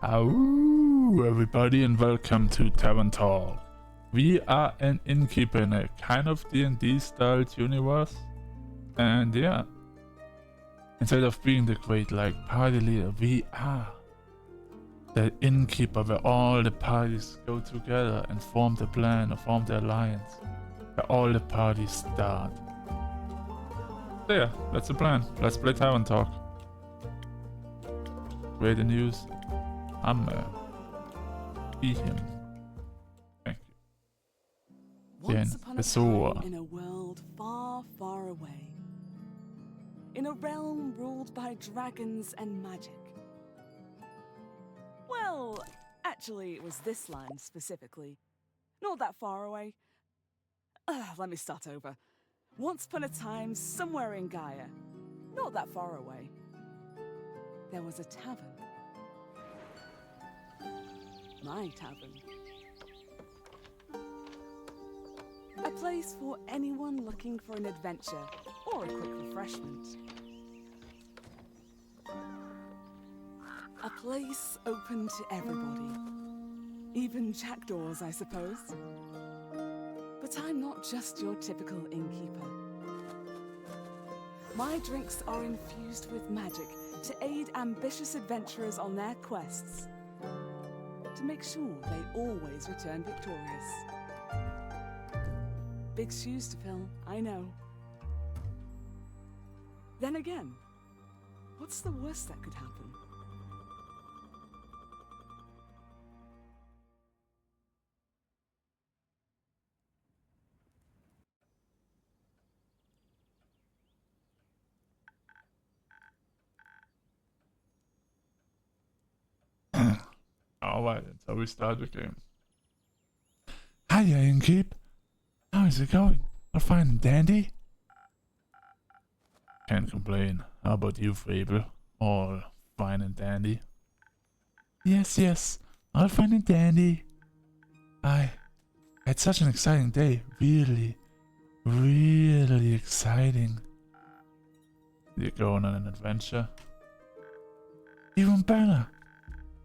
Hello everybody and welcome to Tavern Talk. We are an innkeeper in a kind of D&D styled universe. And yeah, instead of being the great party leader, we are the innkeeper where all the parties go together and form the plan or form the alliance. Where all the parties start. So yeah, that's the plan. Let's play Tavern Talk. Great news. I'm be him. Thank you. Once upon a time in a world far, far away, in a realm ruled by dragons and magic. Well, actually, it was this land specifically. Not that far away. Let me start over. Once upon a time, somewhere in Gaia, not that far away, there was a tavern. My tavern. A place for anyone looking for an adventure or a quick refreshment. A place open to everybody. Even jackdaws, I suppose. But I'm not just your typical innkeeper. My drinks are infused with magic to aid ambitious adventurers on their quests. To make sure they always return victorious. Big shoes to fill, I know. Then again, what's the worst that could happen? Alright, that's how we start the game. Hiya, Innkeep. How is it going? All fine and dandy? Can't complain. How about you, Fable? All fine and dandy? Yes, all fine and dandy. I had such an exciting day. Really exciting. You're going on an adventure? Even better.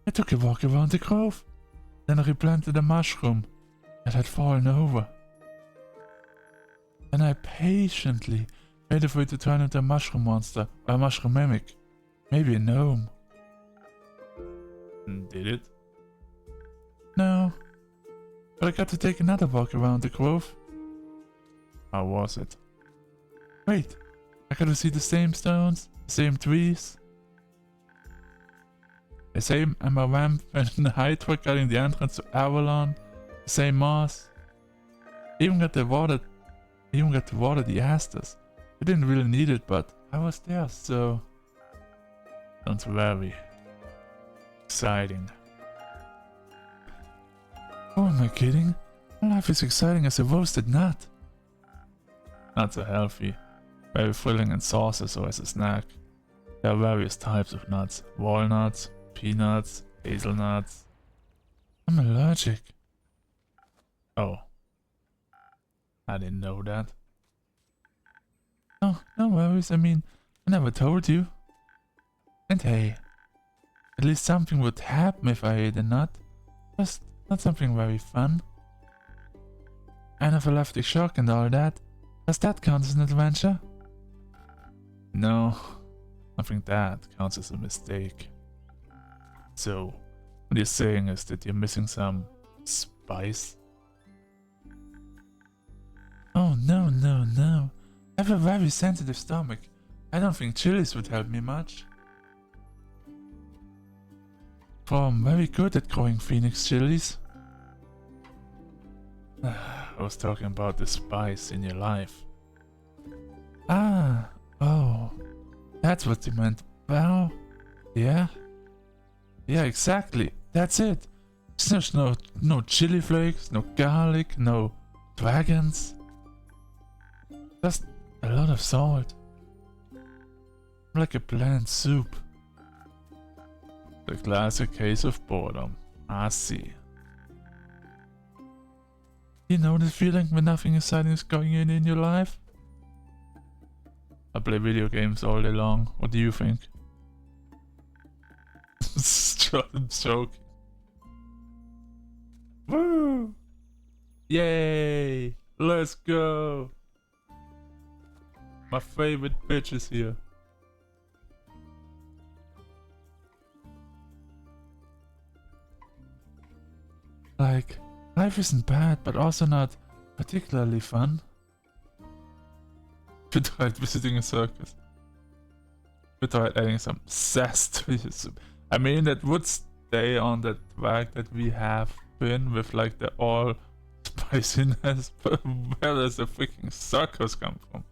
I took a walk around the grove. Then I replanted a mushroom that had fallen over. Then I patiently waited for it to turn into a mushroom monster or a mushroom mimic. Maybe a gnome. Did it? No. But I got to take another walk around the grove. How was it? Wait, I got to see the same stones, the same trees. The same amaranth and Hydra guarding the entrance to Avalon. The same moss. Even got to water the asters. I didn't really need it, but I was there, so sounds very exciting. Oh, am I kidding? My life is exciting as a roasted nut. Nuts are healthy, very filling and saucy, so as a snack. There are various types of nuts: walnuts, peanuts, hazelnuts. I'm allergic. Oh. I didn't know that. Oh, no worries. I mean, I never told you. And hey, at least something would happen if I ate a nut. Just not something very fun. Anaphylactic shock and all that. Does that count as an adventure? No, I think that counts as a mistake. So, what you're saying is that you're missing some spice? Oh no. I have a very sensitive stomach. I don't think chilies would help me much. For I'm very good at growing phoenix chilies. I was talking about the spice in your life. Ah, oh. That's what you meant. Well, yeah. Yeah, exactly. That's it. There's no chili flakes, no garlic, no dragons. Just a lot of salt. Like a bland soup. The classic case of boredom. I see. You know the feeling when nothing exciting is going in your life? I play video games all day long. What do you think? I'm joking. Woo! Yay! Let's go! My favorite bitch is here. Like, life isn't bad, but also not particularly fun. We tried visiting a circus. We tried adding some sass to it. I mean, that would stay on that track that we have been with, like, the all spiciness, but where does the freaking circus come from?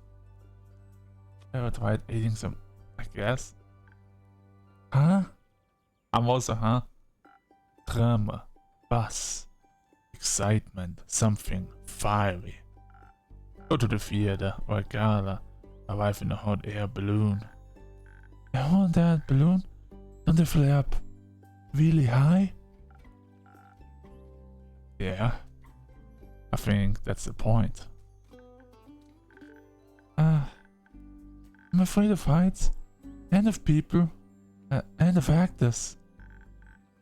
Ever tried eating some, I guess? Huh? I'm also, huh? Drama, buzz, excitement, something fiery. Go to the theater or a gala, arrive in a hot air balloon. A hot air balloon? Don't they fly up really high? Yeah. I think that's the point. I'm afraid of heights, and of people, and of actors.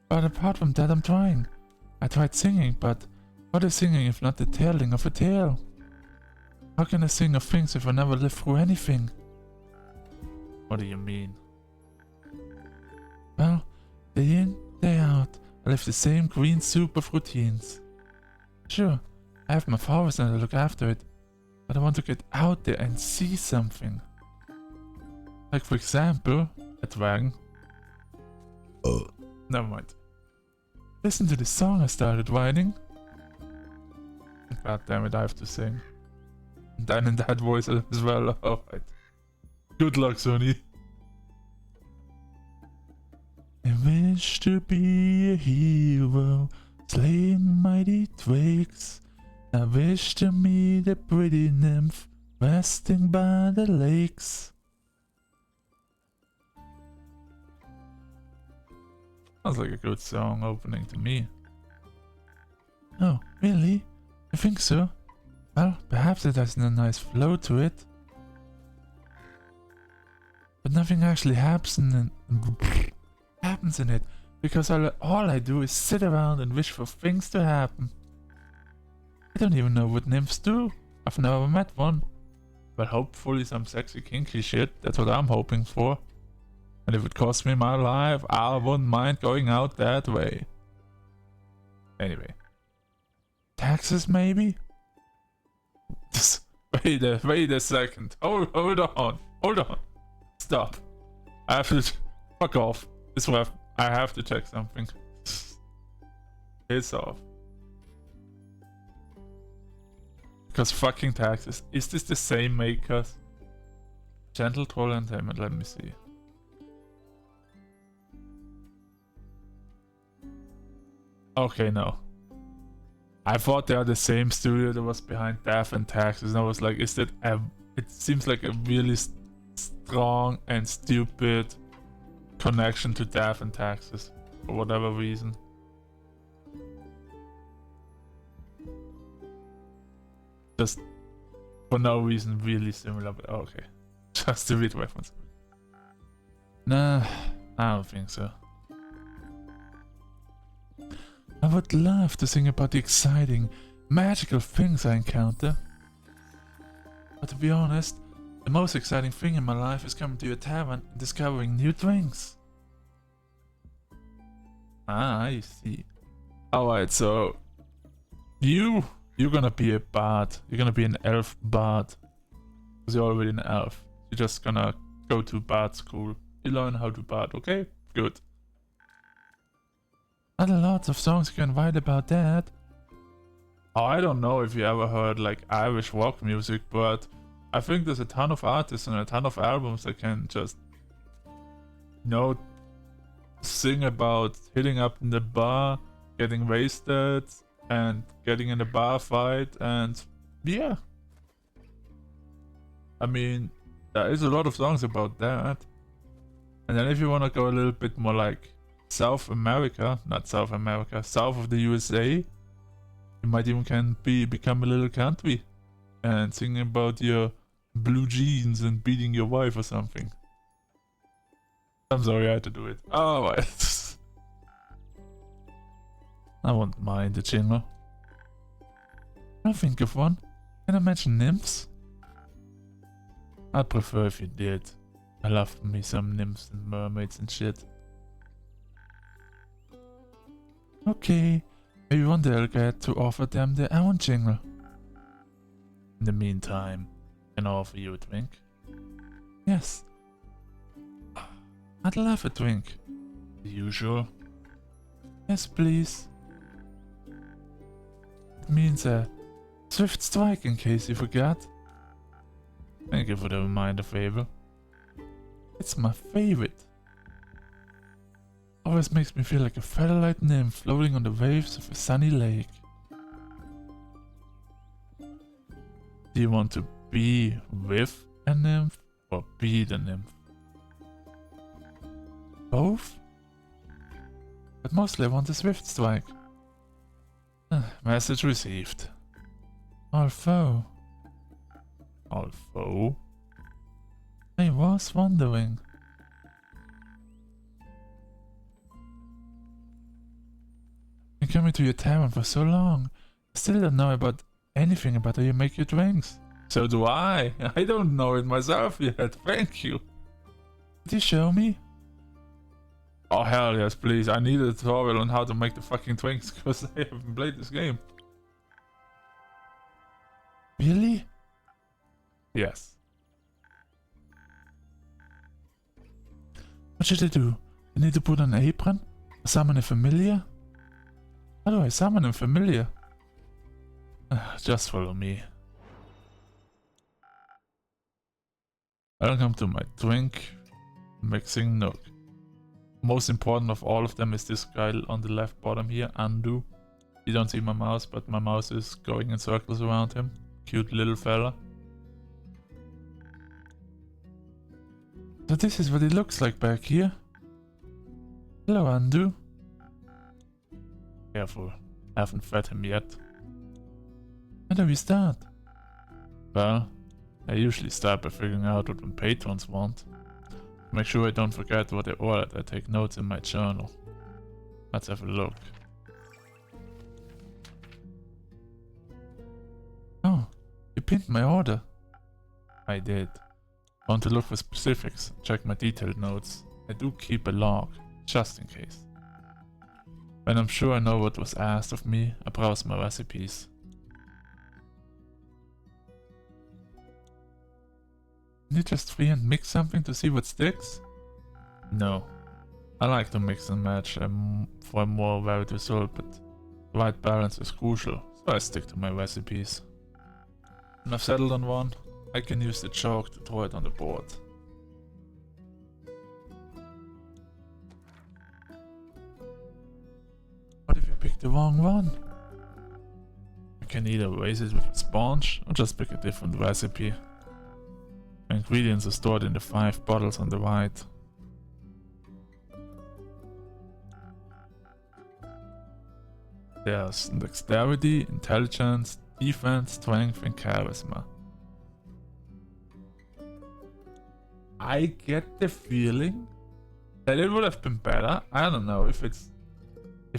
But apart from that, I'm trying. I tried singing, but what is singing if not the telling of a tale? How can I sing of things if I never lived through anything? What do you mean? Well, day in, day out, I live the same green soup of routines. Sure, I have my forest and I look after it, but I want to get out there and see something. Like, for example, a dragon. Oh, never mind. Listen to the song I started writing. God damn it, I have to sing. And then in that voice as well. Alright. Good luck, Sonny. I wish to be a hero, slaying mighty drakes. I wish to meet a pretty nymph, resting by the lakes. Sounds like a good song opening to me. Oh, really? I think so. Well, perhaps it has a nice flow to it. But nothing actually happens in it, because all I do is sit around and wish for things to happen. I don't even know what nymphs do. I've never met one. But hopefully some sexy kinky shit, that's what I'm hoping for. And if it costs me my life, I wouldn't mind going out that way. Anyway. Taxes, maybe? Just wait a second. Hold on. Stop. I have to... Fuck off. This way I have to check something. Piss off. Because fucking taxes. Is this the same makers? Gentle Troll Entertainment, let me see. Okay, no. I thought they are the same studio that was behind Death and Taxes, and I was like, is that it seems like a really strong and stupid connection to Death and Taxes for whatever reason. Just for no reason really similar, but okay. Just a weird reference. Nah, I don't think so. I would love to sing about the exciting, magical things I encounter. But to be honest, the most exciting thing in my life is coming to a tavern and discovering new drinks. Ah, I see. Alright, so you're gonna be a bard. You're gonna be an elf bard. Because you're already an elf. You're just gonna go to bard school. You learn how to bard, okay? Good. Not a lot of songs you can write about that. Oh, I don't know if you ever heard like Irish rock music, but I think there's a ton of artists and a ton of albums that can just, you know, sing about hitting up in the bar, getting wasted, and getting in a bar fight, and yeah. I mean, there is a lot of songs about that. And then if you want to go a little bit more like South America, not South America, south of the USA, you might even become a little country and sing about your blue jeans and beating your wife or something. I'm sorry I had to do it. Alright. I won't mind the jingle. I'll think of one. Can I mention nymphs? I'd prefer if you did. I love me some nymphs and mermaids and shit. Okay, maybe one day I'll get to offer them the own jingle. In the meantime, can I offer you a drink? Yes. I'd love a drink. The usual. Yes, please. It means a swift strike in case you forgot. Thank you for the reminder, favor. It's my favorite. Always makes me feel like a featherlight nymph floating on the waves of a sunny lake. Do you want to be with a nymph or be the nymph? Both? But mostly I want a swift strike. Message received. Although, I was wondering. Been coming to your tavern for so long. I still don't know about anything about how you make your drinks. So do I. I don't know it myself yet. Thank you. Could you show me? Oh hell yes, please. I need a tutorial on how to make the fucking drinks because I haven't played this game. Really? Yes. What should I do? I need to put on an apron? Or summon a familiar? How do I summon a familiar? Just follow me. Welcome to my drink mixing nook. Most important of all of them is this guy on the left bottom here, Undo. You don't see my mouse, but my mouse is going in circles around him. Cute little fella. So this is what it looks like back here. Hello, Undo. Careful, haven't fed him yet. How do we start? Well, I usually start by figuring out what my patrons want. Make sure I don't forget what they ordered. I take notes in my journal. Let's have a look. Oh, you pinned my order. I did. Want to look for specifics? Check my detailed notes. I do keep a log, just in case. When I'm sure I know what was asked of me, I browse my recipes. Can you just free and mix something to see what sticks? No. I like to mix and match for a more varied result, but the right balance is crucial, so I stick to my recipes. When I've settled on one, I can use the chalk to throw it on the board. What if you pick the wrong one? I can either erase it with a sponge or just pick a different recipe. The ingredients are stored in the 5 bottles on the right. There's dexterity, intelligence, defense, strength, and charisma. I get the feeling that it would have been better. I don't know if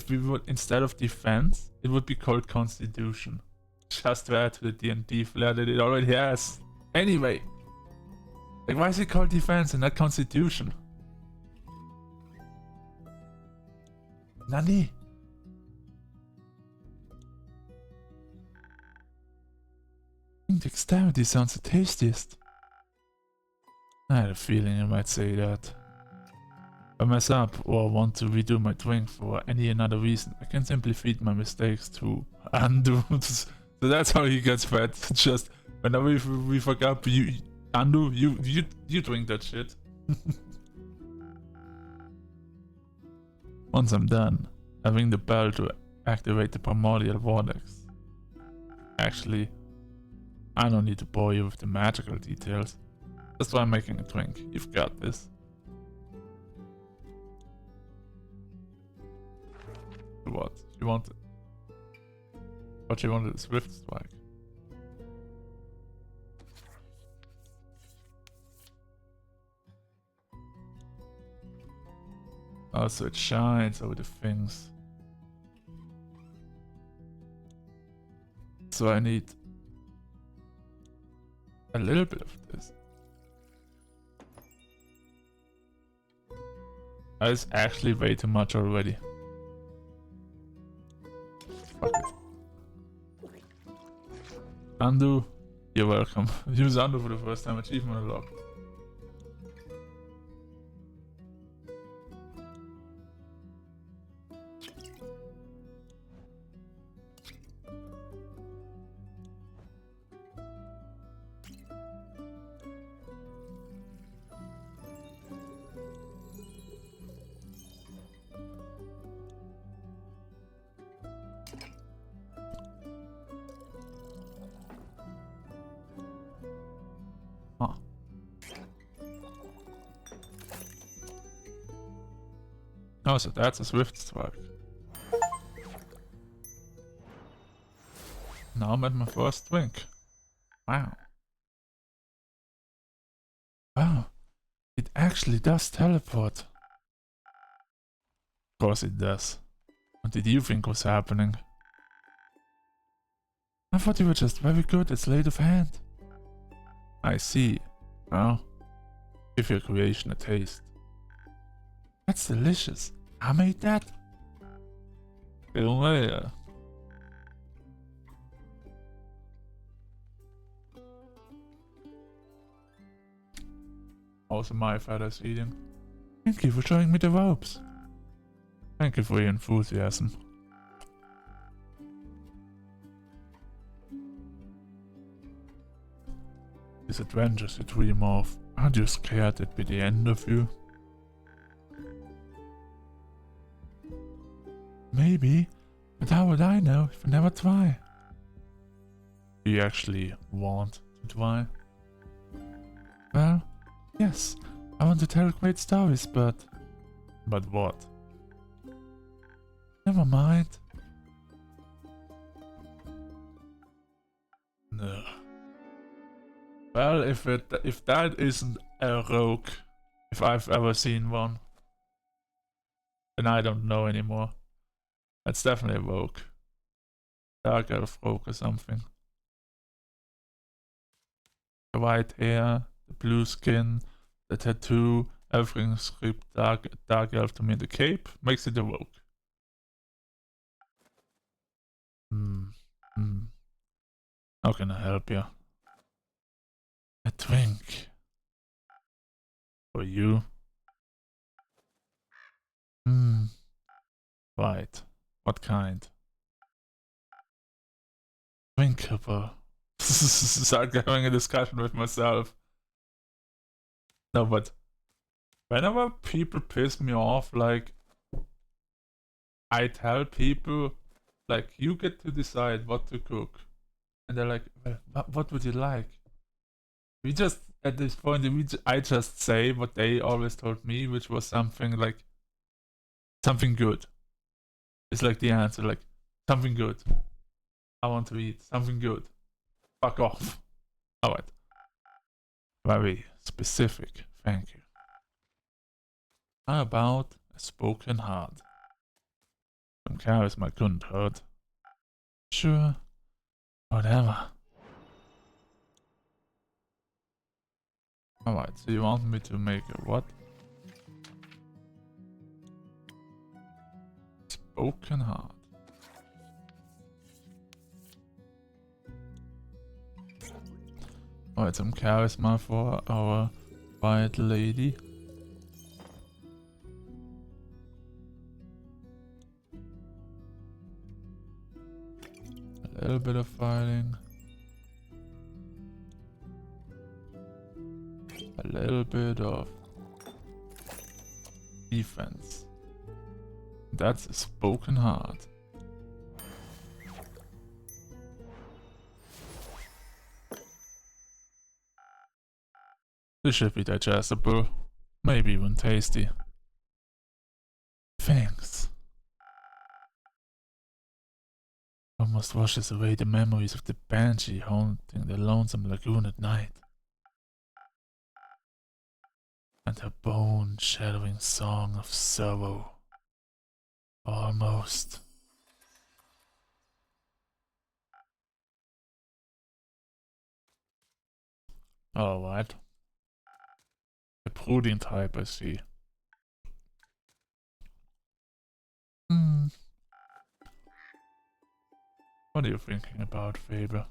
we would, instead of defense, it would be called Constitution. Just to add to the D&D flair that it already has. Anyway. Like, why is it called defense and not Constitution? Nani? I think dexterity sounds the tastiest. I had a feeling I might say that. If I mess up or want to redo my drink for any another reason, I can simply feed my mistakes to Undo. So that's how he gets fed. Just whenever we fuck up, Undo, you drink that shit. Once I'm done, I ring the bell to activate the primordial vortex. Actually, I don't need to bore you with the magical details. That's why I'm making a drink. You've got this. What? You want it? What you wanted is Swift Strike. Oh, so it shines over the things. So I need a little bit of this. That is actually way too much already. Fuck it. Undo. You're welcome. Use undo for the first time. Achievement unlocked. Huh. Oh, so that's a swift strike. Now I'm at my first drink. Wow. Wow. It actually does teleport. Of course it does. What did you think was happening? I thought you were just very good at sleight of hand. I see. Well, give your creation a taste. That's delicious. I made that. Yeah. Also my feathers eating. Thank you for showing me the ropes. Thank you for your enthusiasm. These adventures you dream of, aren't you scared it'd be the end of you? Maybe, but how would I know if I never try? Do you actually want to try? Well, yes, I want to tell great stories, but... But what? Never mind. No. Well, if that isn't a rogue, if I've ever seen one, then I don't know anymore. That's definitely a rogue. Dark elf rogue or something. The white hair, the blue skin, the tattoo, everything screamed dark elf to me. The cape makes it a rogue. How can I help you? A drink. For you? Right. What kind? Drinkable. Start having a discussion with myself. No, but whenever people piss me off, like, I tell people, like, you get to decide what to cook. And they're like, well, what would you like? We just, at this point, I just say what they always told me, which was something like, something good. It's like the answer, like, something good. I want to eat something good. Fuck off. Alright. Very specific, thank you. How about a spoken heart? Some charisma couldn't hurt. Sure. Whatever. Alright, so you want me to make a what? Spoken heart. Alright, some charisma for our white lady. A little bit of fighting. A little bit of defense. That's a spoken heart. This should be digestible, maybe even tasty. Thanks. Almost washes away the memories of the banshee haunting the lonesome lagoon at night. And her bone-shattering song of sorrow. Almost. Alright. A brooding type, I see. What are you thinking about, Faber?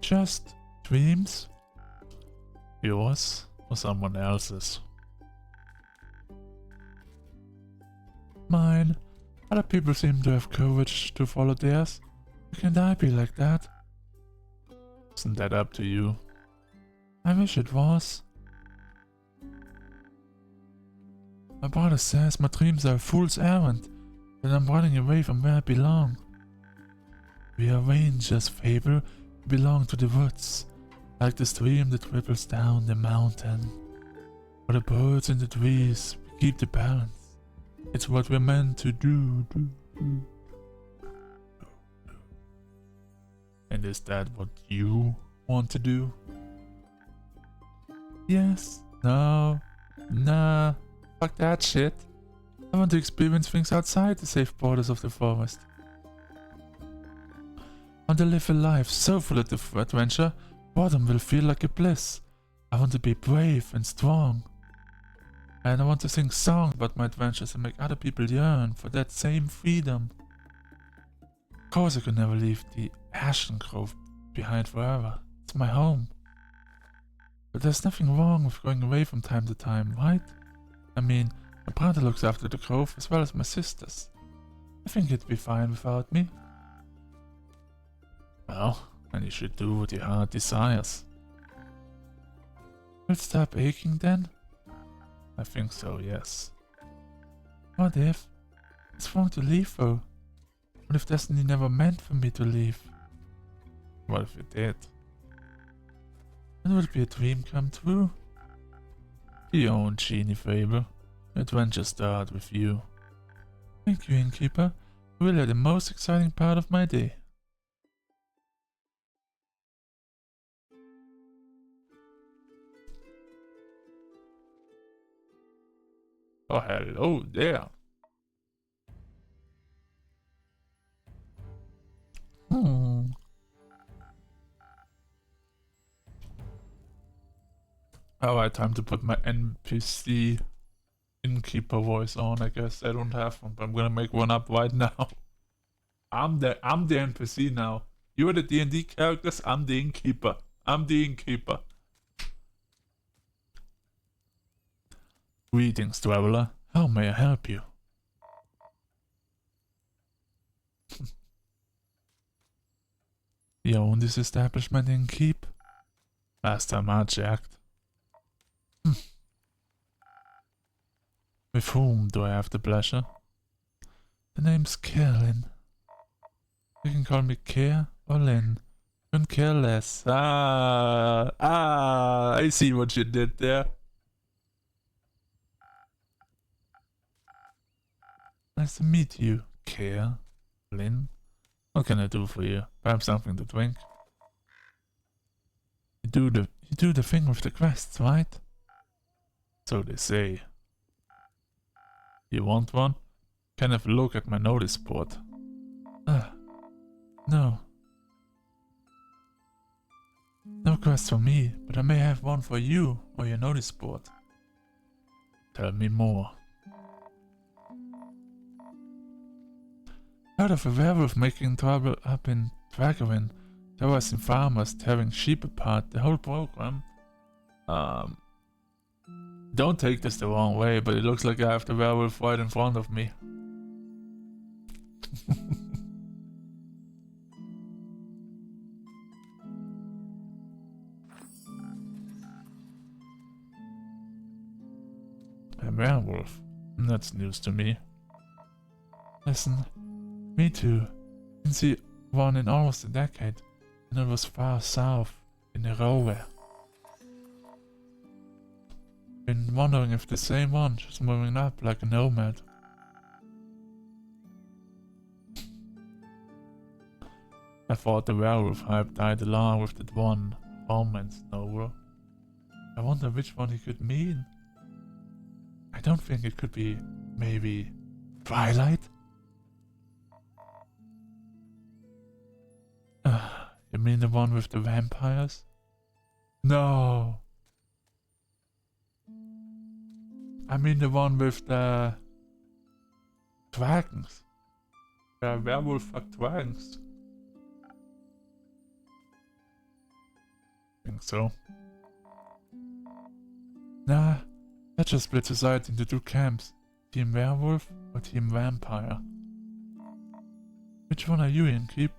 Just dreams? Yours or someone else's? Mine. Other people seem to have courage to follow theirs. Why can't I be like that? Isn't that up to you? I wish it was. My brother says my dreams are a fool's errand, that I'm running away from where I belong. We are rangers, Fable. We belong to the woods, like the stream that ripples down the mountain. Or the birds in the trees, we keep the balance. It's what we're meant to do. And is that what you want to do? Yes, no, nah, fuck that shit. I want to experience things outside the safe borders of the forest. I want to live a life so full of adventure, boredom will feel like a bliss. I want to be brave and strong. And I want to sing songs about my adventures and make other people yearn for that same freedom. Of course I could never leave the Ashen Grove behind forever. It's my home. But there's nothing wrong with going away from time to time, right? I mean, my brother looks after the grove as well as my sisters. I think he'd be fine without me. Well, then you should do what your heart desires. Will it stop aching then? I think so, yes. What if? It's wrong to leave though. What if destiny never meant for me to leave? What if it did? Then would it be a dream come true? Your own genie Fable. Adventures start with you. Thank you, Innkeeper. You really are the most exciting part of my day. Oh, hello there. Alright, time to put my NPC innkeeper voice on. I guess I don't have one, but I'm gonna make one up right now. I'm the NPC now. You're the D&D characters, I'm the innkeeper. I'm the innkeeper. Greetings, traveler. How may I help you? You own this establishment in Keep? Last time I checked. With whom do I have the pleasure? The name's Kerlin. You can call me Care or Lin. Couldn't care less. I see what you did there. Nice to meet you, Care. Lin. What can I do for you? Perhaps something to drink? You do the thing with the quests, right? So they say. You want one? Can have a look at my notice board. No. No quest for me, but I may have one for you or your notice board. Tell me more. Heard of a werewolf making trouble up in Dragorin, terrorizing farmers, tearing sheep apart, the whole program. Don't take this the wrong way, but it looks like I have the werewolf right in front of me. A werewolf? That's news to me. Listen, me too. Didn't see one in almost a decade, and it was far south, in nowhere. Been wondering if the same one, just moving up like a nomad. I thought the werewolf hype died along with that one romance novel. I wonder which one he could mean. I don't think it could be, maybe, Twilight? You mean the one with the vampires? No. I mean the one with the dragons. The werewolf fuck dragons. I think so. Nah, let's just split society into two camps. Team werewolf or team vampire? Which one are you in, Keep?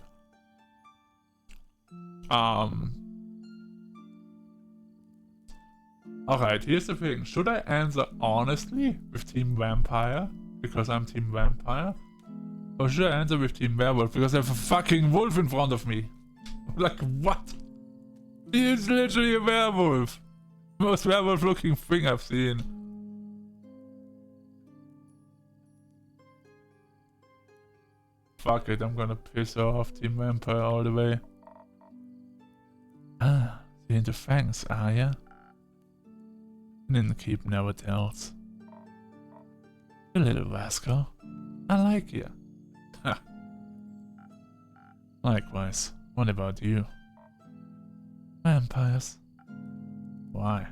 Alright, here's the thing. Should I answer honestly with team vampire? Because I'm team vampire? Or should I answer with team werewolf? Because I have a fucking wolf in front of me. Like, what? He is literally a werewolf. Most werewolf looking thing I've seen. Fuck it, I'm gonna piss off team vampire all the way. Ah, you're into fangs, are ya? Didn't keep never tells. You little rascal. I like you. Ha. Likewise. What about you? Vampires. Why?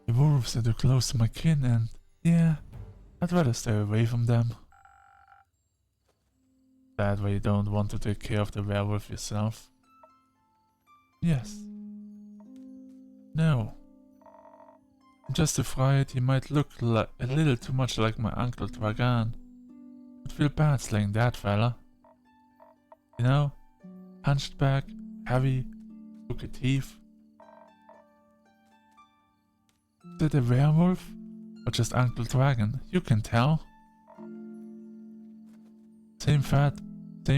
The wolves are too close to my kin and, yeah, I'd rather stay away from them. That way you don't want to take care of the werewolf yourself? Yes. No. Just afraid he might look a little too much like my uncle Dragan. I'd feel bad slaying that fella. You know? Hunched back, heavy, crooked teeth. Is it a werewolf? Or just Uncle Dragon? You can tell. Same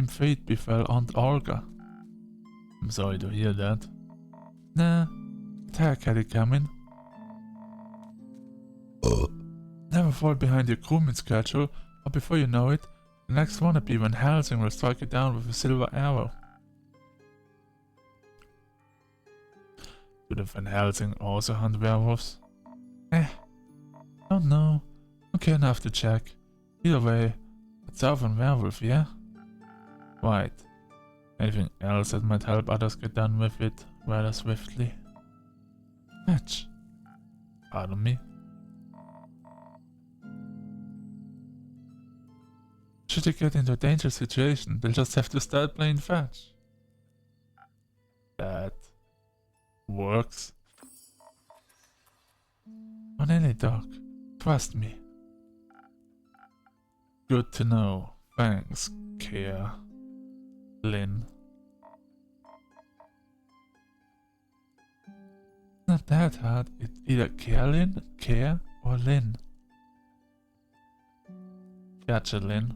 fate befell Aunt Olga. I'm sorry to hear that. Nah, attack had it coming. Never fall behind your grooming schedule, or before you know it, the next wannabe Van Helsing will strike you down with a silver arrow. Do the Van Helsing also hunt werewolves? Don't know. Don't care enough to check. Either way, a southern werewolf, yeah? Right. Anything else that might help others get done with it rather swiftly? Fetch. Pardon me? Should they get into a dangerous situation, they'll just have to start playing fetch. That works. On any dog, trust me. Good to know. Thanks, Care. Lynn. Not that hard. It's either Care or Lynn. Gotcha, Lynn.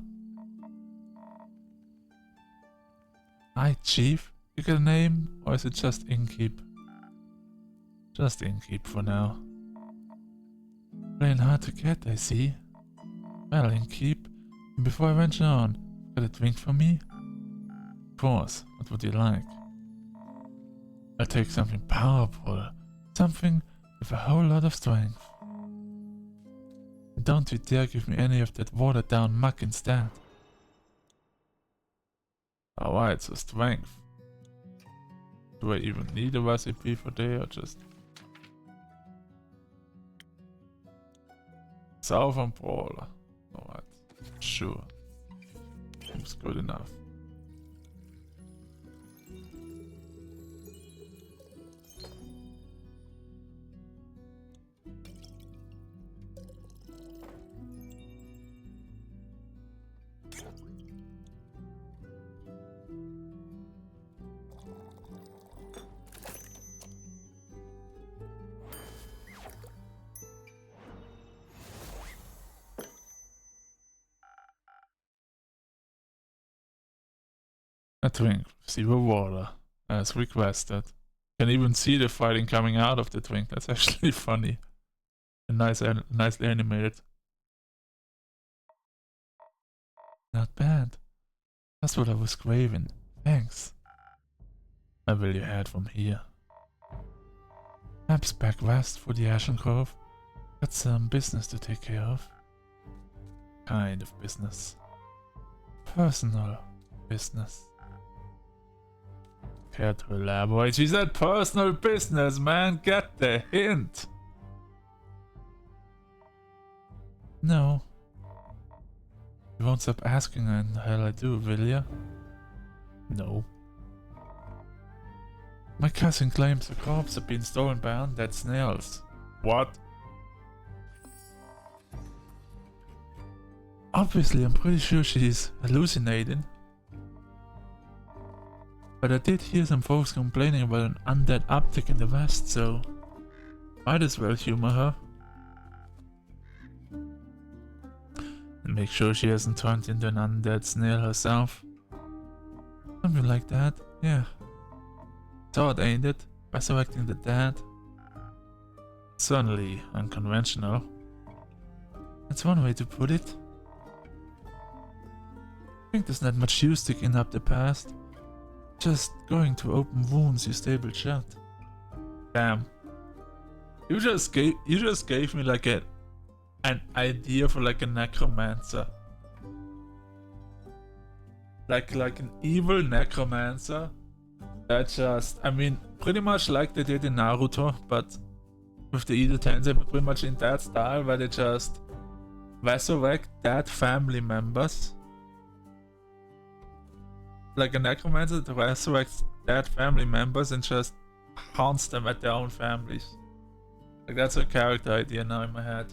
Hi, Chief. You got a name, or is it just Innkeep? Just Innkeep for now. Playing hard to get, I see. Well, Innkeep, before I venture on, got a drink for me? Of course, what would you like? I'll take something powerful, something with a whole lot of strength. And don't you dare give me any of that watered down muck instead. Alright, so strength. Do I even need a recipe for that or just... Southern Brawler. Alright, sure. Seems good enough. A drink, zero water, as requested. Can even see the fighting coming out of the drink. That's actually funny and nicely animated. Not bad. That's what I was craving. Thanks. Where will you head from here? Perhaps back west for the Ashen Grove. Got some business to take care of. Kind of business. Personal business. Care to elaborate? She said personal business, man. Get the hint. No. You won't stop asking and the hell I do, will ya? No. My cousin claims the corpse have been stolen by undead snails. What? Obviously, I'm pretty sure she's hallucinating. But I did hear some folks complaining about an undead uptick in the west, so might as well humor her. And make sure she hasn't turned into an undead snail herself. Something like that, yeah. Thought, ain't it? Resurrecting the dead. Certainly unconventional. That's one way to put it. I think there's not much use digging up the past. Just going to open wounds you stabled shut. Damn. You just gave me like an idea for like a necromancer. Like an evil necromancer. That just, I mean, pretty much like they did in Naruto, but with the Evil Tensei, but pretty much in that style where they just resurrect dead family members. Like a necromancer that resurrects dead family members and just haunts them at their own families. Like that's a character idea now in my head.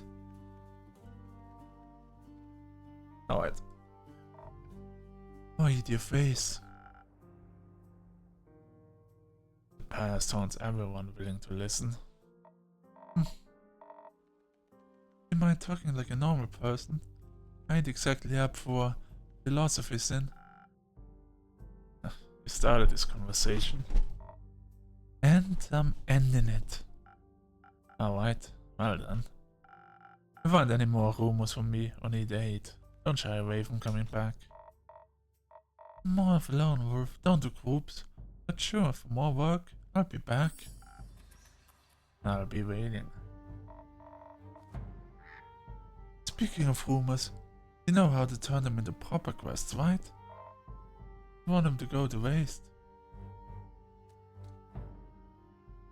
Alright. Oh, eat your face. The past haunts everyone willing to listen. Am I talking like a normal person? I ain't exactly up for philosophy sin. We started this conversation. And I'm ending it. Alright, well done. If you find any more rumors from me or need aid, don't shy away from coming back. More of a lone wolf, don't do groups. But sure, for more work, I'll be back. I'll be waiting. Speaking of rumors, you know how to turn them into proper quests, right? You want them to go to waste.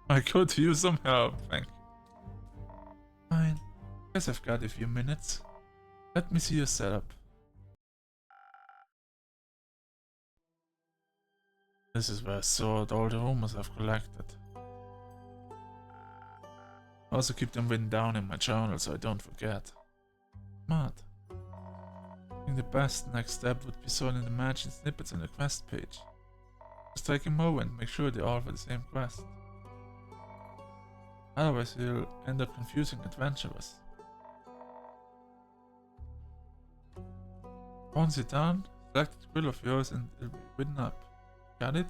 I could use some help, thank you. Fine, guess I've got a few minutes. Let me see your setup. This is where I stored all the rumors I've collected. I also keep them written down in my journal so I don't forget. Smart. I think the best next step would be sorting the matching snippets on the quest page. Just take a moment, make sure they're all for the same quest. Otherwise you'll end up confusing adventurers. Once you're done, select the quill of yours and it'll be written up. Got it?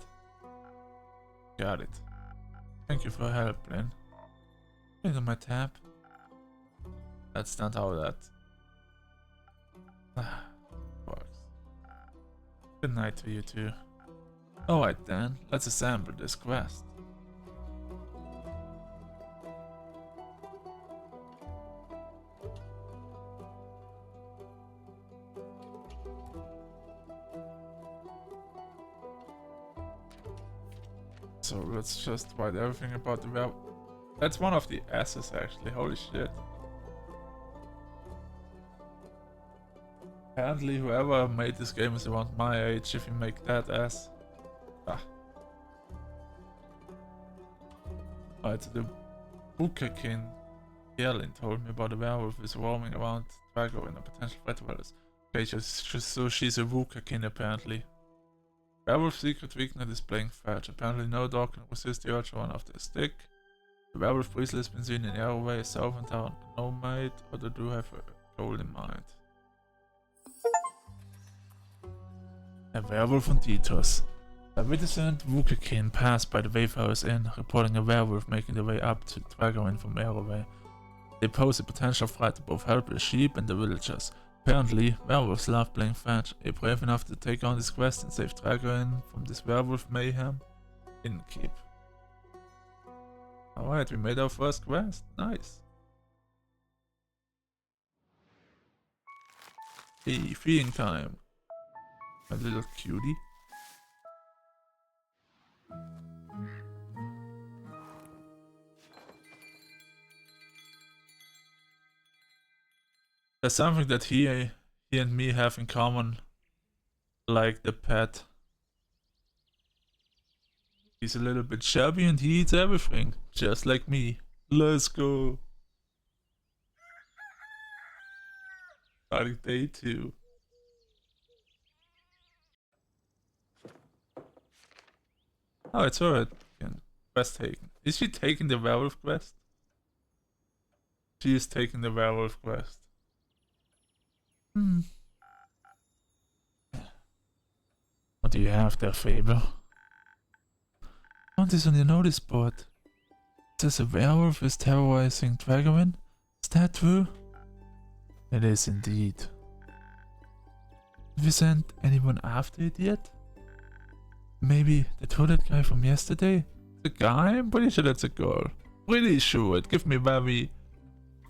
Got it. Thank you for your help, Lynn. Look at my tab. That's not how that works. Good night to you too. Alright then, let's assemble this quest. So let's just write everything about the werewolf. That's one of the S's actually, holy shit. Apparently whoever made this game is around my age if you make that S. Ah. Alright, so the Wukakin Gerlin told me about the werewolf is roaming around Drago and a potential threat to us. Okay, so she's a Wukakin apparently. Werewolf's secret weakness is playing fetch. Apparently no dog can resist the urge to run after a stick. The werewolf priestess has been seen in Arrowway, southern town. No maid, or they do have a goal in mind. A werewolf on detours. A reticent Wukakin passed by the Wayfarer's Inn, reporting a werewolf making their way up to Dragoin from Arrowway. They pose a potential threat to both helpless sheep and the villagers. Apparently, werewolves love playing fetch. Are you brave enough to take on this quest and save Dragoin from this werewolf mayhem? Innkeep. Alright, we made our first quest. Nice. Hey, feeding time. My little cutie. There's something that he and me have in common, like the pet. He's a little bit chubby and he eats everything, just like me. Let's go. Starting day 2. Oh, it's alright. Quest taken. Is she taking the werewolf quest? She is taking the werewolf quest. What do you have there, Faber? Found this on your notice board. It says a werewolf is terrorizing Dragoman. Is that true? It is indeed. Have you sent anyone after it yet? Maybe the toilet guy from yesterday? The guy? I'm pretty sure that's a girl. Pretty sure. It gives me very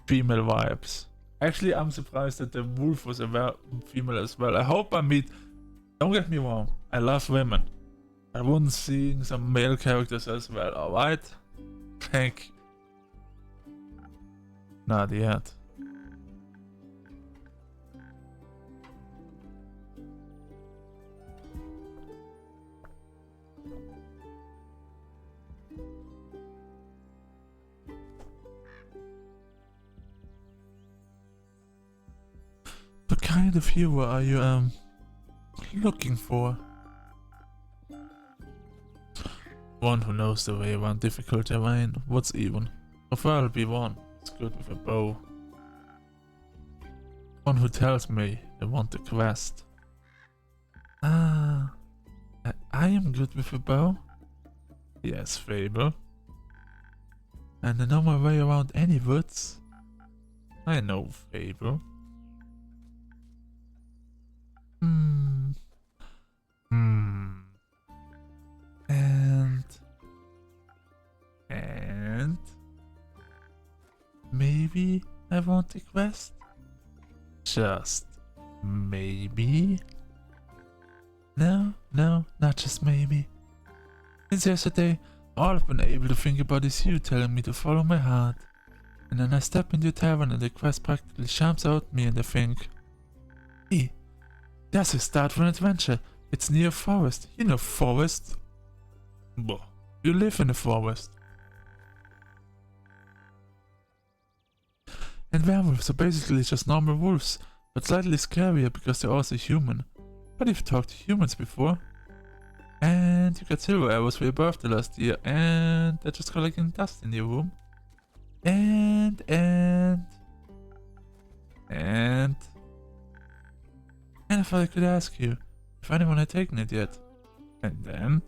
female vibes. Actually, I'm surprised that the wolf was a female as well. I hope I meet... Don't get me wrong. I love women. I wouldn't seeing some male characters as well, alright? Thank you. Not yet. What kind of hero are you looking for? One who knows the way around difficult terrain. What's even? Preferably one who's good with a bow. One who tells me they want the quest. I am good with a bow. Yes, Fable. And I know my way around any woods. I know, Fable. And maybe I want the quest? Just maybe? No, not just maybe. Since yesterday, all I've been able to think about is you telling me to follow my heart. And then I step into a tavern and the quest practically jumps out me and I think, hey, that's a start for an adventure. It's near a forest. You know forest? Bah, you live in a forest. And werewolves are basically just normal wolves, but slightly scarier because they're also human. But you've talked to humans before. And you got silver arrows for your birthday last year, and they're just collecting dust in your room. And I thought I could ask you if anyone had taken it yet. And then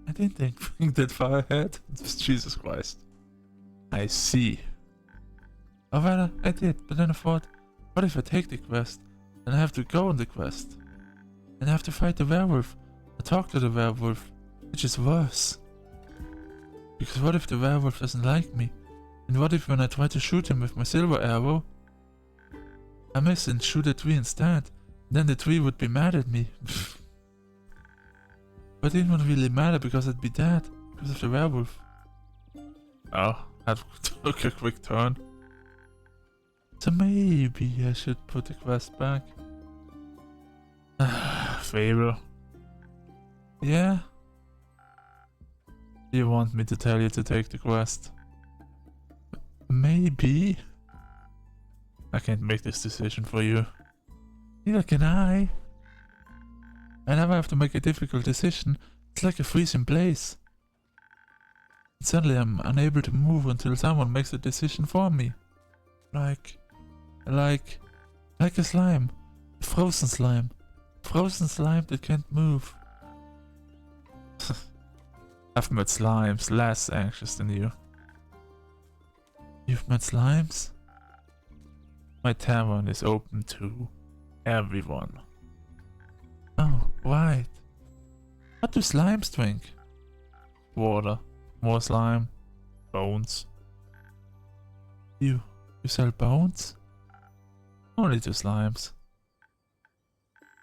I didn't think that far ahead. Jesus Christ. I see. Or rather, I did, but then I thought, what if I take the quest? Then I have to go on the quest. And I have to fight the werewolf. Or talk to the werewolf. Which is worse. Because what if the werewolf doesn't like me? And what if when I try to shoot him with my silver arrow, I miss and shoot a tree instead? Then the tree would be mad at me. But it wouldn't really matter because I'd be dead. Because of the werewolf. Oh, that took a quick turn. So maybe I should put the quest back. Fable. Yeah? You want me to tell you to take the quest? Maybe. I can't make this decision for you. Neither can I. Whenever I have to make a difficult decision, it's like a freezing place. And suddenly I'm unable to move until someone makes a decision for me. Like a slime. A frozen slime. Frozen slime that can't move. I've met slimes less anxious than you. You've met slimes? My tavern is open to everyone. Oh, right. What do slimes drink? Water. More slime. Bones. You sell bones? Only to slimes.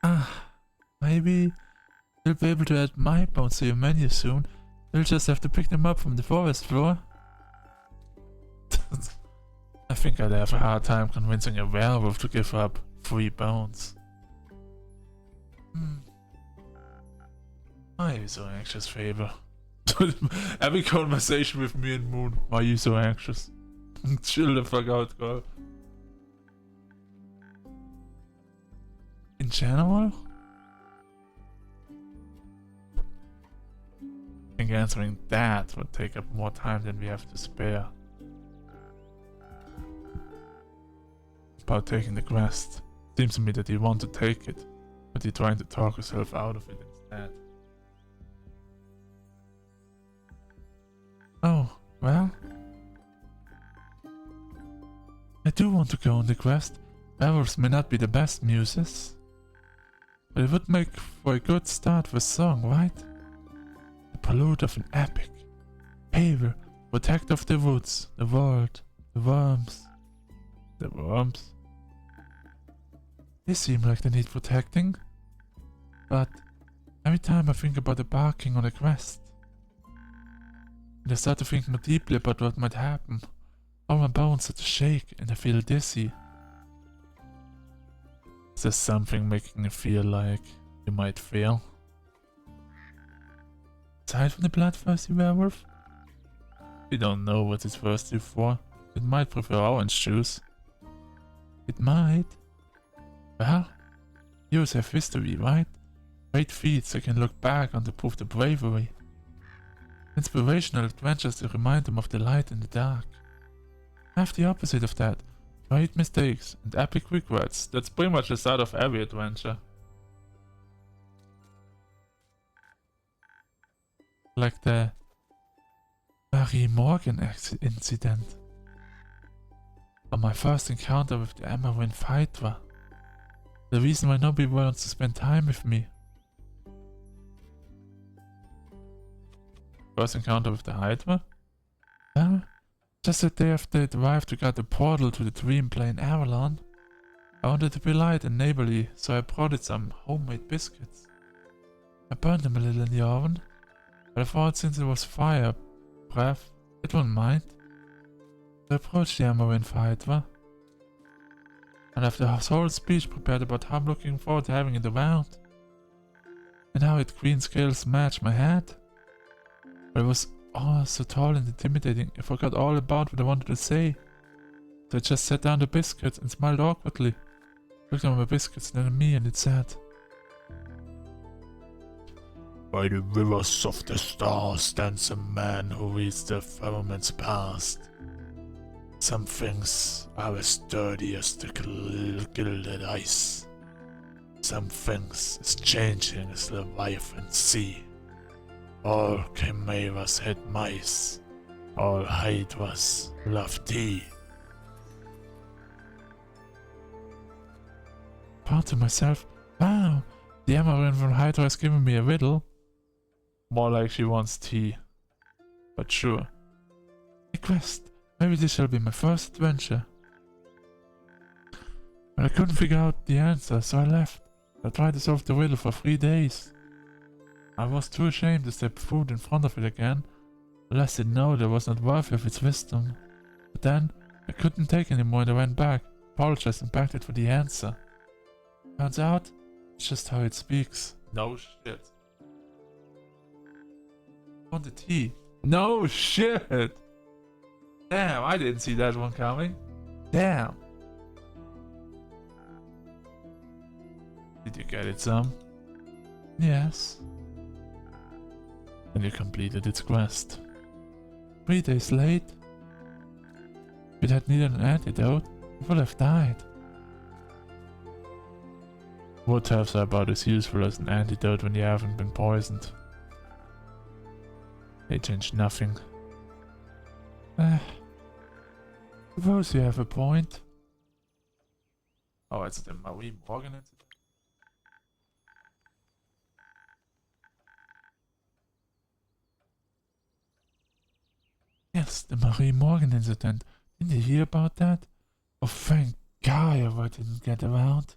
Ah, maybe you'll be able to add my bones to your menu soon. You'll just have to pick them up from the forest floor. I think I'd have a hard time convincing a werewolf to give up 3 bones. Why are you so anxious, Faber? Every conversation with me and Moon. Why are you so anxious? Chill the fuck out, girl. In general? I think answering that would take up more time than we have to spare. About taking the quest. Seems to me that you want to take it, but you're trying to talk yourself out of it instead. Oh, well. I do want to go on the quest. Werewolves may not be the best muses, but it would make for a good start for a song, right? The prelude of an epic. Favor, protect of the woods, the world, the worms. The worms? They seem like they need protecting, but every time I think about the barking on the quest, and I start to think more deeply about what might happen, all my bones start to shake and I feel dizzy. Is there something making you feel like you might fail? Aside from the bloodthirsty werewolf? We don't know what it's thirsty for. It might prefer orange juice. It might. Well, heroes have history, right? Great feats I can look back on to prove the bravery. Inspirational adventures to remind them of the light in the dark. I have the opposite of that. Great mistakes and epic regrets. That's pretty much the start of every adventure. Like the Marie Morgan incident. Or my first encounter with the Amaranth Hydra. The reason why nobody wants to spend time with me. First encounter with the Hydra? Well, just the day after it arrived to guard the portal to the dream plane Avalon. I wanted to be light and neighborly, so I brought it some homemade biscuits. I burned them a little in the oven, but I thought since it was fire breath, it wouldn't mind. So I approached the Amaranth Hydra, and after a whole speech prepared about how I'm looking forward to having it around, and how its green scales match my head. But it was all so tall and intimidating, I forgot all about what I wanted to say. So I just set down the biscuits and smiled awkwardly, looked at my biscuits and then at me, and it said, "By the rivers of the stars stands a man who reads the firmament's past. Some things are as sturdy as the gilded ice. Some things as changing as the Leviathan sea. All chimeras hate mice. All hydras love tea." Thought to myself, wow, the Amaranth Hydra has given me a riddle. More like she wants tea. But sure. A quest. Maybe this shall be my first adventure. But I couldn't figure out the answer, so I left. I tried to solve the riddle for 3 days. I was too ashamed to step foot in front of it again, lest it know that I was not worthy of its wisdom. But then, I couldn't take anymore and I went back, apologized and begged it for the answer. Turns out, it's just how it speaks. No shit. Want the tea? No shit! Damn, I didn't see that one coming. Damn. Did you get it some? Yes. And you completed its quest. 3 days late. If it had needed an antidote, it would have died. What herbs are about as useful as an antidote when you haven't been poisoned? They change nothing. Suppose you have a point. Oh, it's the Marie Morgan incident. Yes, the Marie Morgan incident. Didn't you hear about that? Oh, thank God I didn't get around.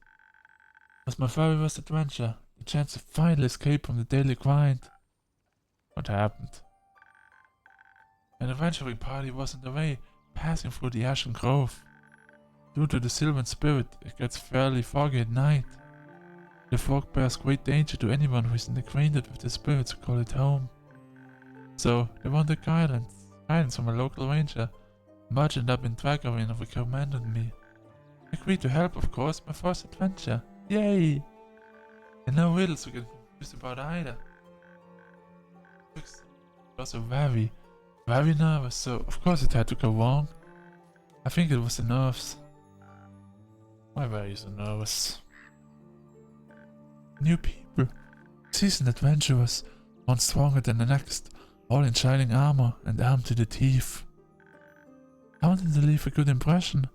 It was my very first adventure. a chance to finally escape from the daily grind. What happened? An adventuring party was on the way, passing through the Ashen Grove. Due to the Sylvan spirit, it gets fairly foggy at night. The fog bears great danger to anyone who isn't acquainted with the spirits who call it home. So, they wanted guidance from a local ranger, imagined up in Dragarin and recommended me. I agreed to help, of course, my first adventure. Yay! And no riddles to get confused about either. I was very nervous, so of course it had to go wrong. I think it was the nerves. Why were you so nervous? New people, seasoned adventurers, one stronger than the next, all in shining armor and armed to the teeth. I wanted to leave a good impression,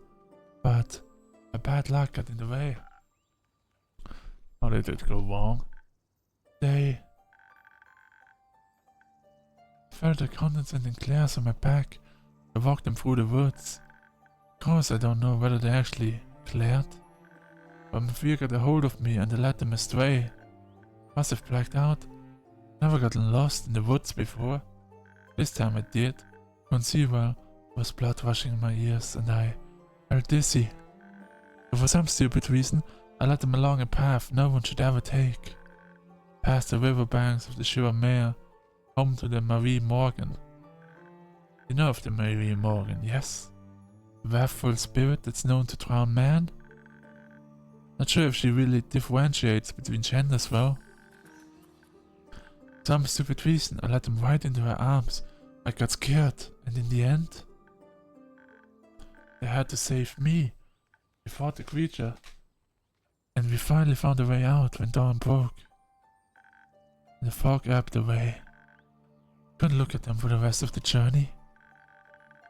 but my bad luck got in the way. How did it go wrong? I felt the condensing glares on my back. I walked them through the woods. Of course I don't know whether they actually glared, but my fear got a hold of me and I led them astray. Must have blacked out. Never gotten lost in the woods before. This time I did. Couldn't see well. There was blood rushing in my ears and I felt dizzy. But for some stupid reason, I led them along a path no one should ever take. Past the riverbanks of the Shiva Mare, home to the Marie Morgan. You know of the Marie Morgan, yes? The wrathful spirit that's known to drown men? Not sure if she really differentiates between genders though. For some stupid reason, I let them right into her arms. I got scared, and in the end, they had to save me. We fought the creature, and we finally found a way out when dawn broke. The fog ebbed away. Couldn't look at them for the rest of the journey.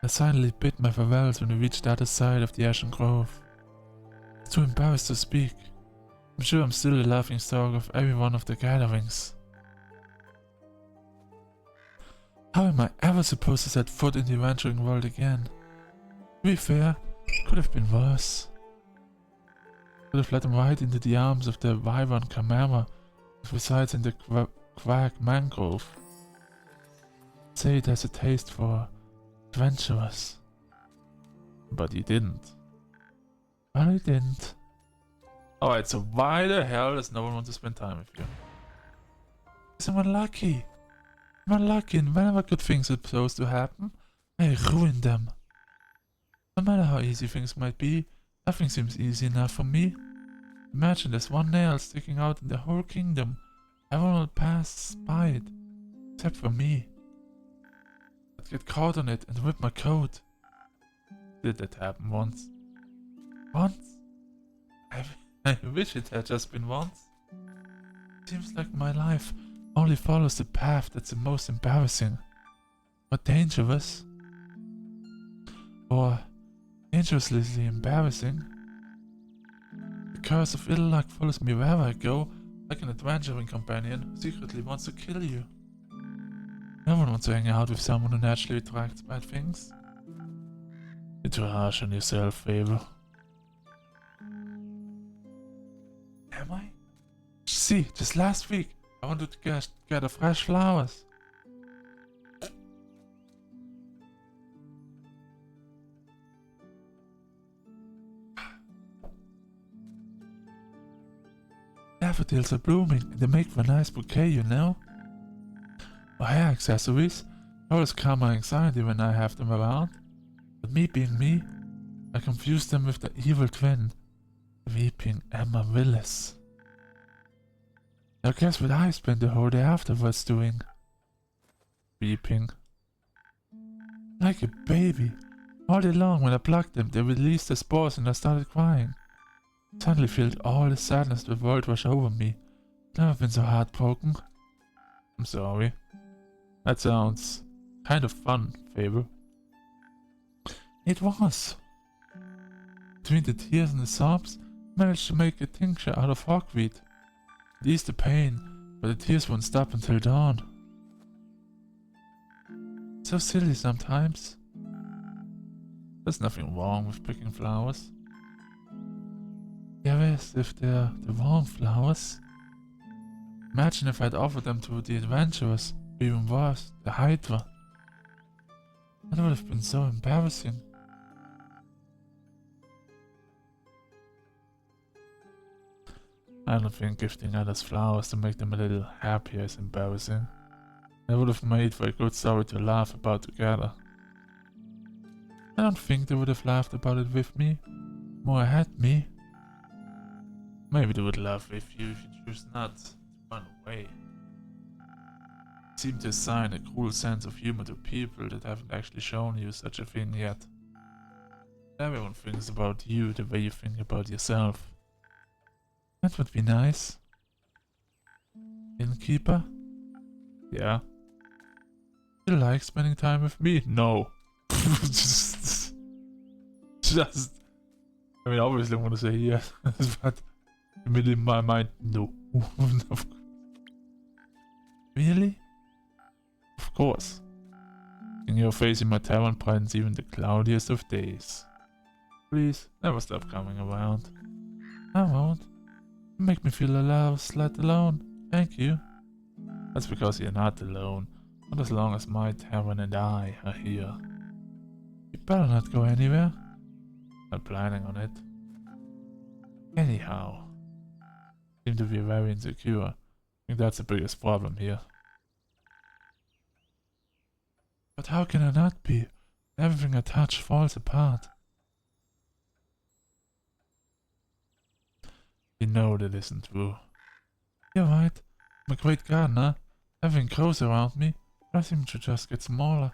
I silently bid my farewells when we reached the other side of the Ashen Grove. I was too embarrassed to speak. I'm sure I'm still the laughing stock of every one of the gatherings. How am I ever supposed to set foot in the adventuring world again? To be fair, it could have been worse. Could have led them right into the arms of the wyvern Chimera, which resides in the Quag Mangrove. Say it has a taste for adventurers. But he didn't. Well, he didn't. Alright, so why the hell does no one want to spend time with you? Because I'm unlucky. I'm unlucky, and whenever good things are supposed to happen, I ruin them. No matter how easy things might be, nothing seems easy enough for me. Imagine there's one nail sticking out in the whole kingdom. Everyone will pass by it, except for me. I'd get caught on it and rip my coat. Did that happen once? Once? I wish it had just been once. Seems like my life only follows the path that's the most embarrassing. Or dangerous. Or dangerously embarrassing. The curse of ill luck follows me wherever I go, like an adventuring companion who secretly wants to kill you. No one wants to hang out with someone who naturally attracts bad things. You're too harsh on yourself, Fable. Am I? See, just last week, I wanted to gather fresh flowers. Daffodils are blooming and they make for a nice bouquet, you know. My hair accessories always calm my anxiety when I have them around. But me being me, I confuse them with the evil twin, weeping Emma Willis. Now guess what I spent the whole day afterwards doing? Weeping. Like a baby. All day long when I plucked them, they released the spores and I started crying. Suddenly felt all the sadness of the world rush over me. Never been so heartbroken. I'm sorry. That sounds kind of fun, Fable. It was. Between the tears and the sobs, I managed to make a tincture out of hogweed. It eased the pain, but the tears won't stop until dawn. So silly sometimes. There's nothing wrong with picking flowers. Yeah, yes, if they're the wrong flowers. Imagine if I'd offered them to the adventurers, or even worse, the Hydra. That would have been so embarrassing. I don't think gifting others flowers to make them a little happier is embarrassing. It would have made for a good story to laugh about together. I don't think they would have laughed about it with me, more at me. Maybe they would laugh with you if you choose not to run away. You seem to assign a cruel sense of humor to people that haven't actually shown you such a thing yet. Everyone thinks about you the way you think about yourself. That would be nice. Innkeeper? Yeah. You like spending time with me? No. just. I mean, obviously, I want to say yes, but in my mind, no. Really? Of course. In your face in my tavern brightens even the cloudiest of days. Please, never stop coming around. I won't. You make me feel let alone. Thank you. That's because you're not alone. Not as long as my tavern and I are here. You better not go anywhere. Not planning on it. Anyhow. Seem to be very insecure. I think that's the biggest problem here. But how can I not be? Everything I touch falls apart. You know that isn't true. You're right. I'm a great gardener. Everything grows around me, but I seem to just get smaller.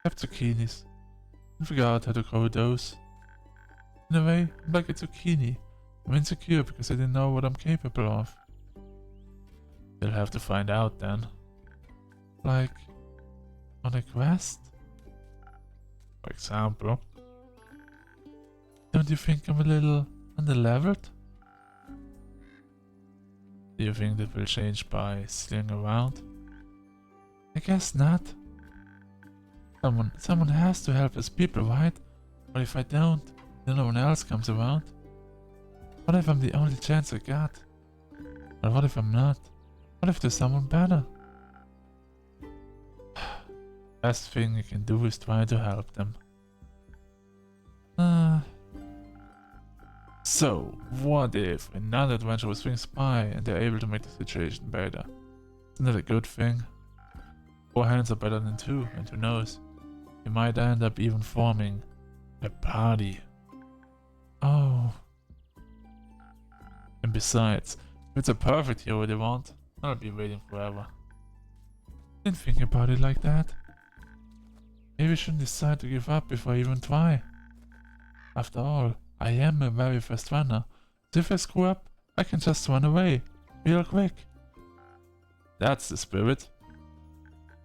Except zucchinis. I figure out how to grow those. In a way, I'm like a zucchini. I'm insecure because I didn't know what I'm capable of. You'll have to find out then. Like, on a quest? For example. Don't you think I'm a little underleveled? Do you think that will change by slinging around? I guess not. Someone has to help his people, right? But if I don't, then no one else comes around. What if I'm the only chance I got? But what if I'm not? What if there's someone better? Best thing you can do is try to help them. So, what if another adventurer swings by and they're able to make the situation better? Isn't that a good thing? 4 hands are better than 2, and who knows? You might end up even forming a party. Oh. And besides, if it's a perfect hero they want, I'll be waiting forever. Didn't think about it like that. Maybe I shouldn't decide to give up before I even try. After all, I am a very fast runner, so if I screw up, I can just run away, real quick. That's the spirit.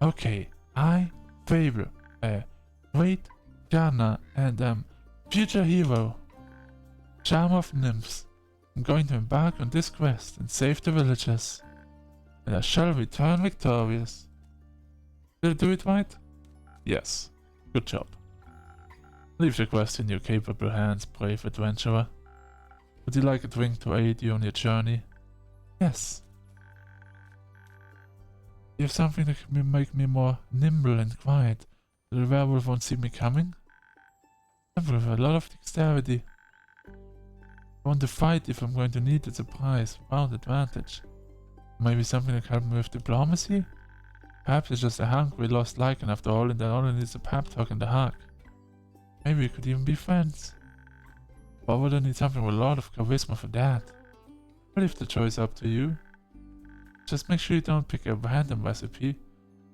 Okay, I, Fable, a great gardener and future hero, charm of nymphs. I'm going to embark on this quest and save the villagers, and I shall return victorious. Did I do it right? Yes, good job. Leave the quest in your capable hands, brave adventurer. Would you like a drink to aid you on your journey? Yes. You have something that can make me more nimble and quiet, so the werewolf won't see me coming? I have a lot of dexterity. I want to fight if I'm going to need a surprise, round advantage. Maybe something that can help me with diplomacy? Perhaps it's just a hungry lost Lycan after all, and that only needs a pep talk in the heart. Maybe we could even be friends. Or would I need something with a lot of charisma for that? I'll leave the choice up to you. Just make sure you don't pick a random recipe.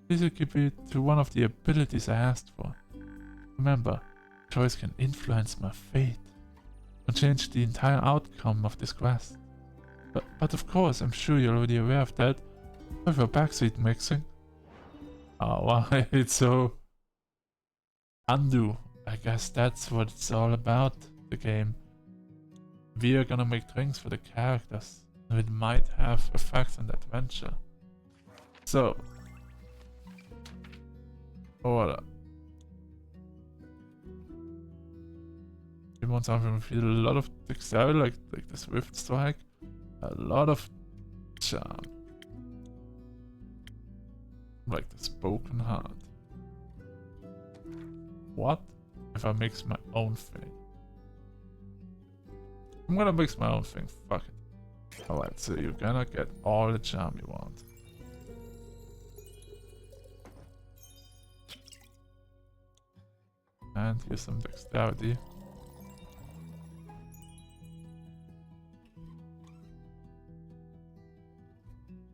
Please keep it to one of the abilities I asked for. Remember, choice can influence my fate and change the entire outcome of this quest. But of course, I'm sure you're already aware of that. With your backseat mixing. Oh, why it's so undo. I guess that's what it's all about, the game. We are gonna make drinks for the characters, and it might have effects on the adventure. So, order. You want something with a lot of dexterity, like the Swift Strike, a lot of charm, Like the spoken heart. What if I mix my own thing? I'm gonna mix my own thing, fuck it. Alright, so you're gonna get all the charm you want. And here's some dexterity.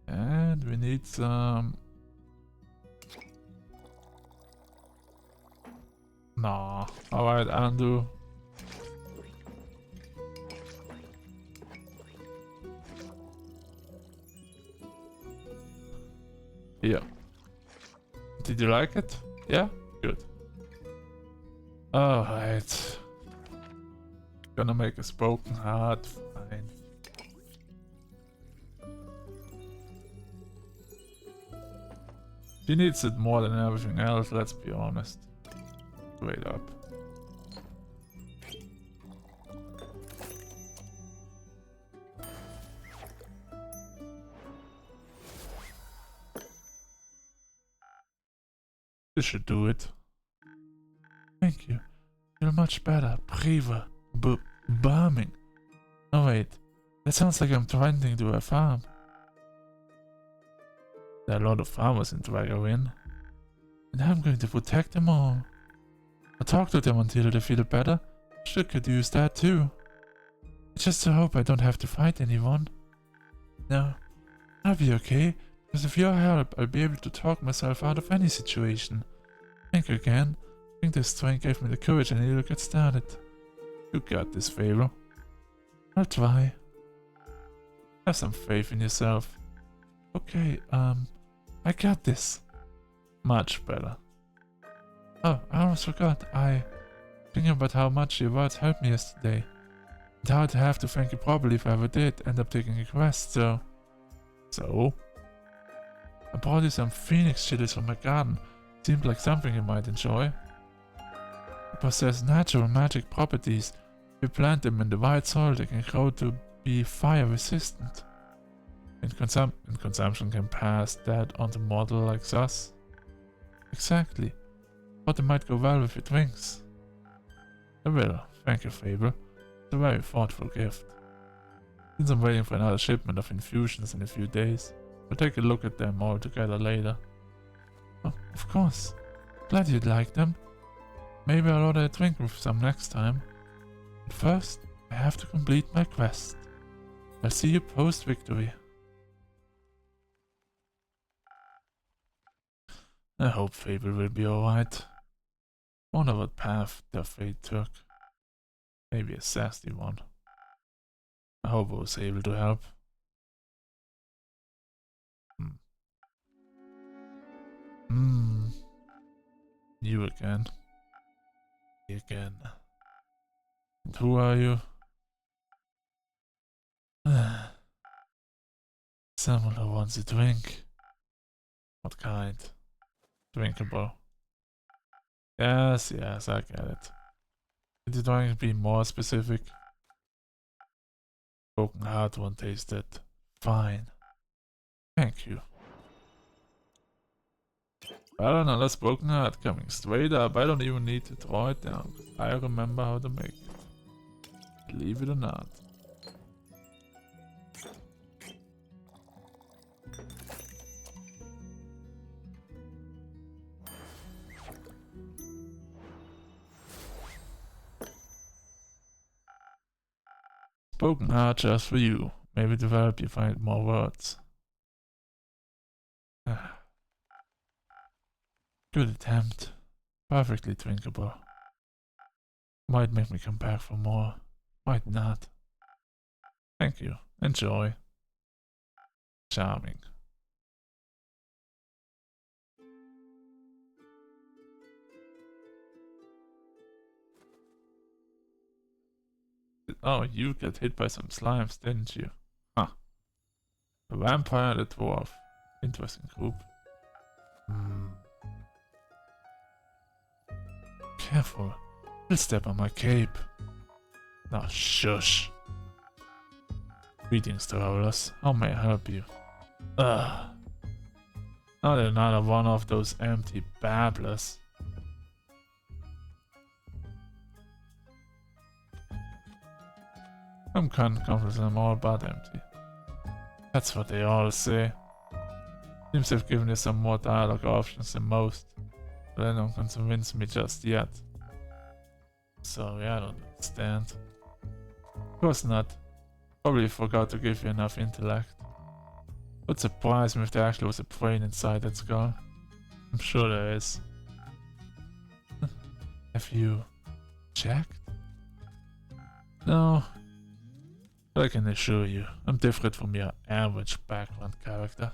And we need some... Nah. Alright, undo. Yeah. Did you like it? Yeah? Good. Alright. Gonna make a spoken heart. Fine. She needs it more than everything else, let's be honest. Wait up. This should do it. Thank you. You're much better. Braver. Bombing. Oh wait. That sounds like I'm tending to a farm. There are a lot of farmers in Dragowin. And I'm going to protect them all. I talk to them until they feel better. She could use that too. I just hope I don't have to fight anyone. No. I'll be okay. Because with your help, I'll be able to talk myself out of any situation. Thank you again. I think this strength gave me the courage I needed to get started. You got this, Pharaoh. I'll try. Have some faith in yourself. Okay, I got this. Much better. Oh, I almost forgot. Thinking about how much your words helped me yesterday. And how I'd have to thank you properly if I ever did end up taking a quest, so... So? I brought you some phoenix chilies from my garden. Seemed like something you might enjoy. They possess natural magic properties. If you plant them in the right soil, they can grow to be fire resistant. And consumption can pass that on to mortal like us. Exactly. Thought they might go well with your drinks. I will. Thank you, Fable. It's a very thoughtful gift. Since I'm waiting for another shipment of infusions in a few days, we'll take a look at them all together later. Oh, of course. Glad you'd like them. Maybe I'll order a drink with some next time. But first, I have to complete my quest. I'll see you post-victory. I hope Fable will be alright. Wonder what path their fate took. Maybe a sassy one. I hope I was able to help. You again. Me again. And who are you? Someone who wants a drink. What kind? Drinkable. Yes, I get it. Could you try to be more specific? Broken heart won't taste it. Fine. Thank you. Well, another broken heart coming straight up. I don't even need to draw it down. I remember how to make it. Believe it or not. Spoken heart just for you. Maybe to help you find more words. Good attempt. Perfectly drinkable. Might make me come back for more. Might not. Thank you. Enjoy. Charming. Oh, you got hit by some slimes, didn't you? Huh. A vampire and a dwarf. Interesting group. Careful. You'll step on my cape. Now shush. Greetings, travelers. How may I help you? Not another one of those empty babblers. I'm kind of confident I'm all but empty. That's what they all say. Seems they've given you some more dialogue options than most, but they don't convince me just yet. So yeah, I don't understand. Of course not. Probably forgot to give you enough intellect. Would surprise me if there actually was a brain inside that skull. I'm sure there is. Have you checked? No. But I can assure you, I'm different from your average background character.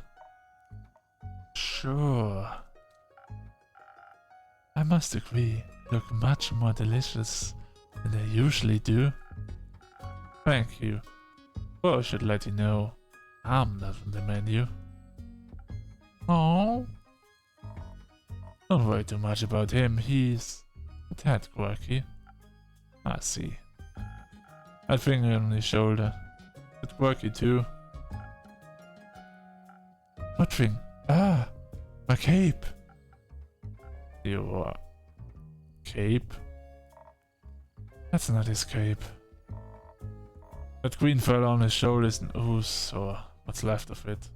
Sure. I must agree, you look much more delicious than they usually do. Thank you. Well, I should let you know, I'm not on the menu. Oh. Don't worry too much about him, he's a tad quirky. I see. That finger on his shoulder. It's quirky too. What thing? Ah, my cape. Your cape? That's not his cape. That green fur on his shoulders and ooze, or what's left of it.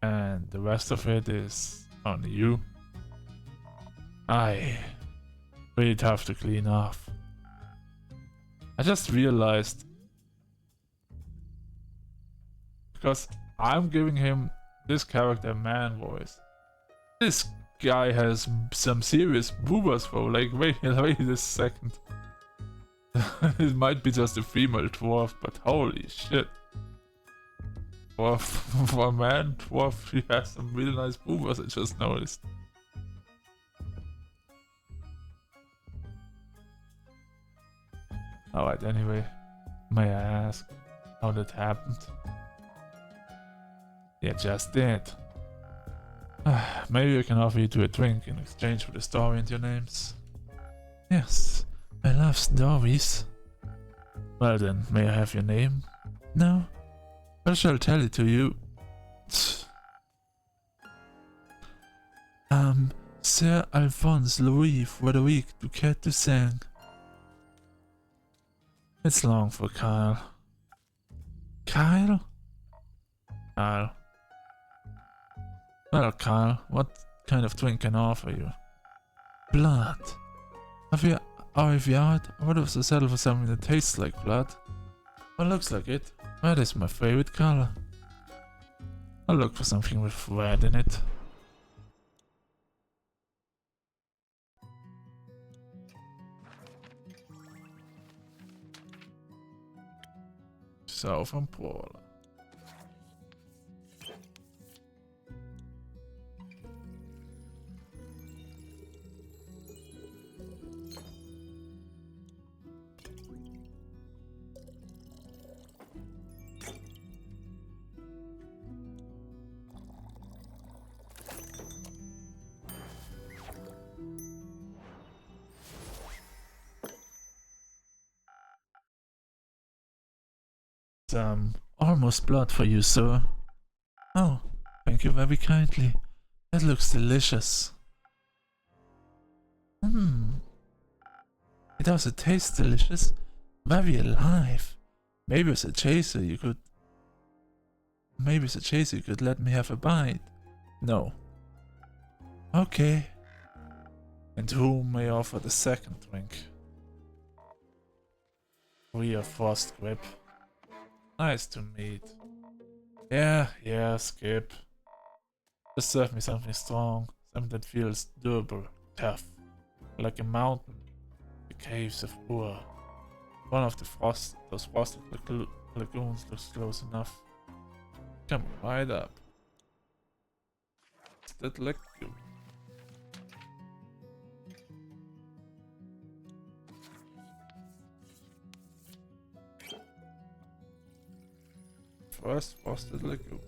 And the rest of it is on you. Aye. Pretty tough to clean off. I just realized, because I'm giving him this character man voice. This guy has some serious boobers though, like wait a second. It might be just a female dwarf, but holy shit. For a man dwarf, he has some really nice boobers, I just noticed. Alright, anyway, may I ask how that happened? Yeah, just did. Maybe I can offer you to a drink in exchange for the story and your names. Yes, I love stories. Well then, may I have your name? No? I shall tell it to you. Sir Alphonse Louis Frederic Duquette de Sang. It's long for Kyle. Kyle? Kyle. Well, Kyle, what kind of drink can I offer you? Blood. Have you ordered yourself for something that tastes like blood? Well, looks like it. Red is my favorite color. I'll look for something with red in it. So from Paula. Almost blood for you, sir. Oh, thank you very kindly. That looks delicious. It also tastes delicious. Very alive. Maybe as a chaser you could let me have a bite. No. Okay. And who may offer the second drink? We are Frost Grip. Nice to meet. Yeah, skip. Just serve me something strong, something that feels durable, tough, like a mountain. The caves of Ur. One of those frosted lagoons looks close enough. Come right up. What's that lagoon? First frosted lagoon.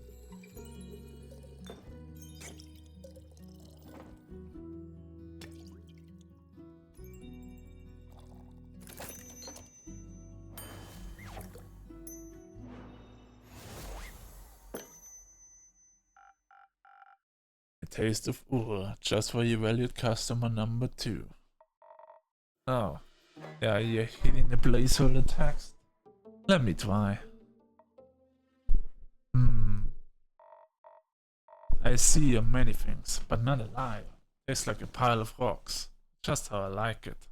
taste of Ur, just for your valued customer number 2. Oh, yeah, you're hitting the placeholder text. Let me try. I see you're many things, but not alive. Tastes like a pile of rocks. Just how I like it.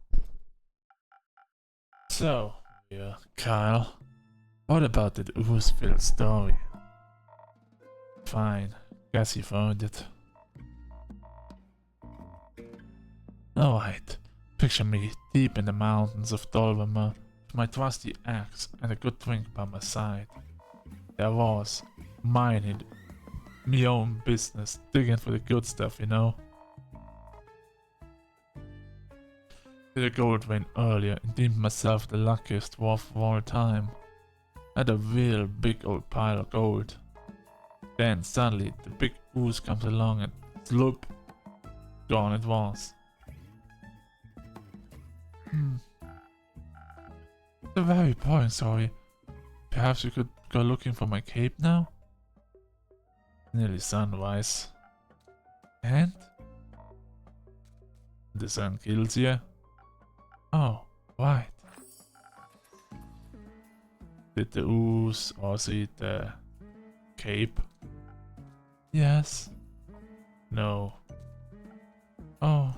So, yeah, Kyle, what about that ooze-filled story? Fine, guess you found it. Alright, picture me deep in the mountains of Dolvamer with my trusty axe and a good drink by my side. There was, minding me own business, digging for the good stuff, you know. Did a gold vein earlier and deemed myself the luckiest dwarf of all time. Had a real big old pile of gold. Then suddenly the big ooze comes along and sloop, gone it was. It's a very boring story. Perhaps we could go looking for my cape now? Nearly sunrise. And? The sun kills you? Oh, right. Did the ooze also eat the cape? Yes. No. Oh.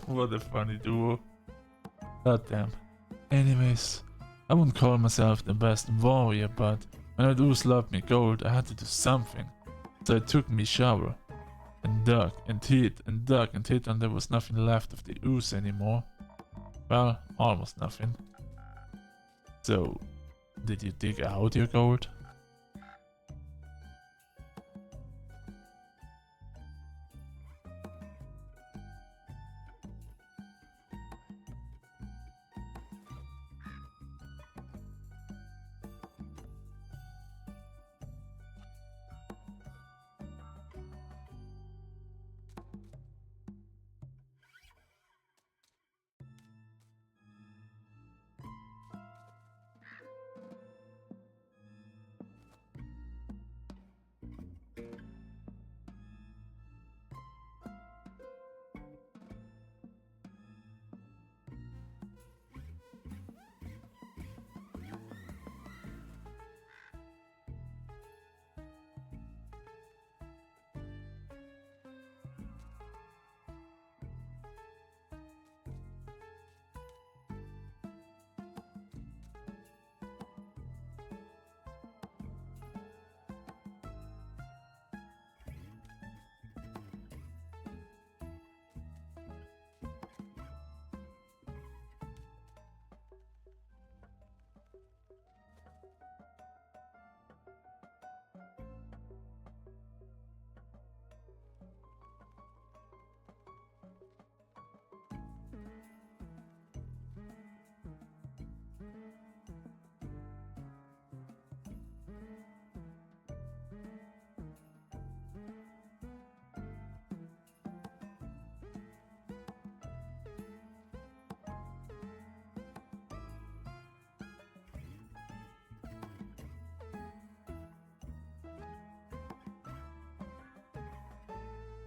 What a funny duo. God damn. Anyways, I wouldn't call myself the best warrior, but when the ooze loved me gold, I had to do something. So I took me shower. And dug and hid and dug and hid, and there was nothing left of the ooze anymore. Well, almost nothing. So, did you dig out your gold?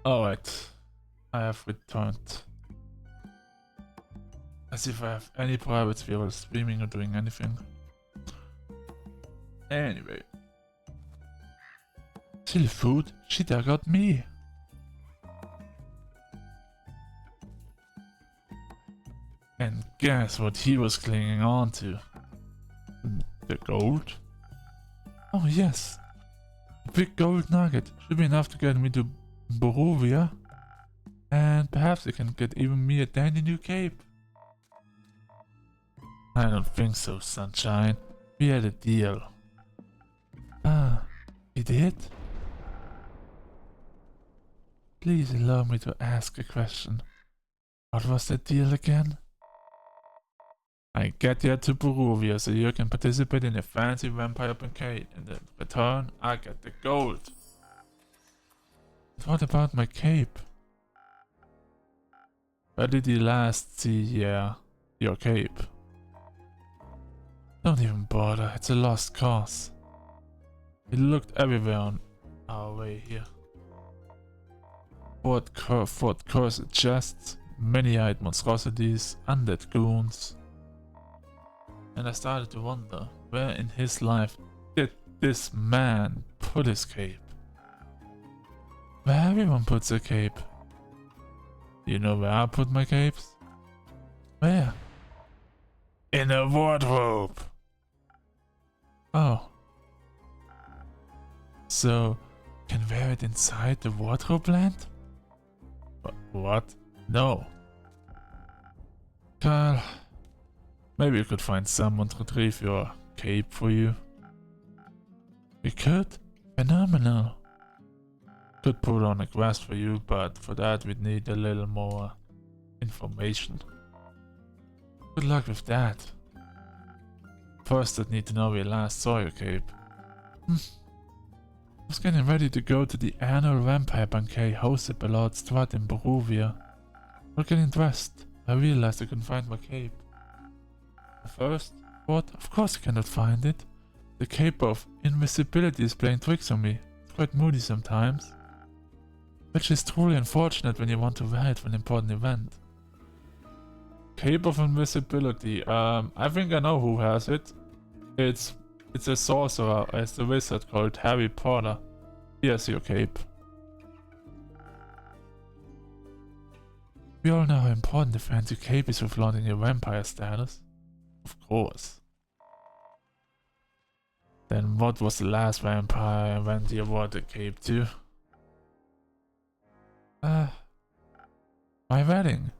Alright, I have returned. As if I have any privacy while streaming or doing anything. Anyway. Silly food, she dug out me. And guess what he was clinging on to? The gold? Oh yes. A big gold nugget should be enough to get me to Borovia. And perhaps I can get even me a dandy new cape. I don't think so, sunshine. We had a deal. Ah, we did? Please allow me to ask a question. What was the deal again? I get you to Borovia so you can participate in a fancy vampire banquet. In return, I get the gold. But what about my cape? Where did you last see your cape? Don't even bother, it's a lost cause. We looked everywhere on our way here. Fort cursed chests, many-eyed monstrosities, undead goons. And I started to wonder, where in his life did this man put his cape? Where everyone puts a cape. You know where I put my capes? Where? In a wardrobe! Oh. So, can wear it inside the wardrobe land? What? No. Carl, maybe you could find someone to retrieve your cape for you. We could? Phenomenal. Could put on a quest for you, but for that we'd need a little more information. Good luck with that. First I'd need to know where you last saw your cape. I was getting ready to go to the annual vampire banquet hosted by Lord Strut in Barovia. While getting dressed, I realized I couldn't find my cape. At first, I thought, of course I cannot find it. The cape of invisibility is playing tricks on me. It's quite moody sometimes. Which is truly unfortunate when you want to wear it for an important event. Cape of invisibility. I think I know who has it. It's a sorcerer, it's a wizard called Harry Potter. Here's your cape. We all know how important the fancy cape is for flaunting your vampire status. Of course. Then what was the last vampire event you wore the cape to? My wedding.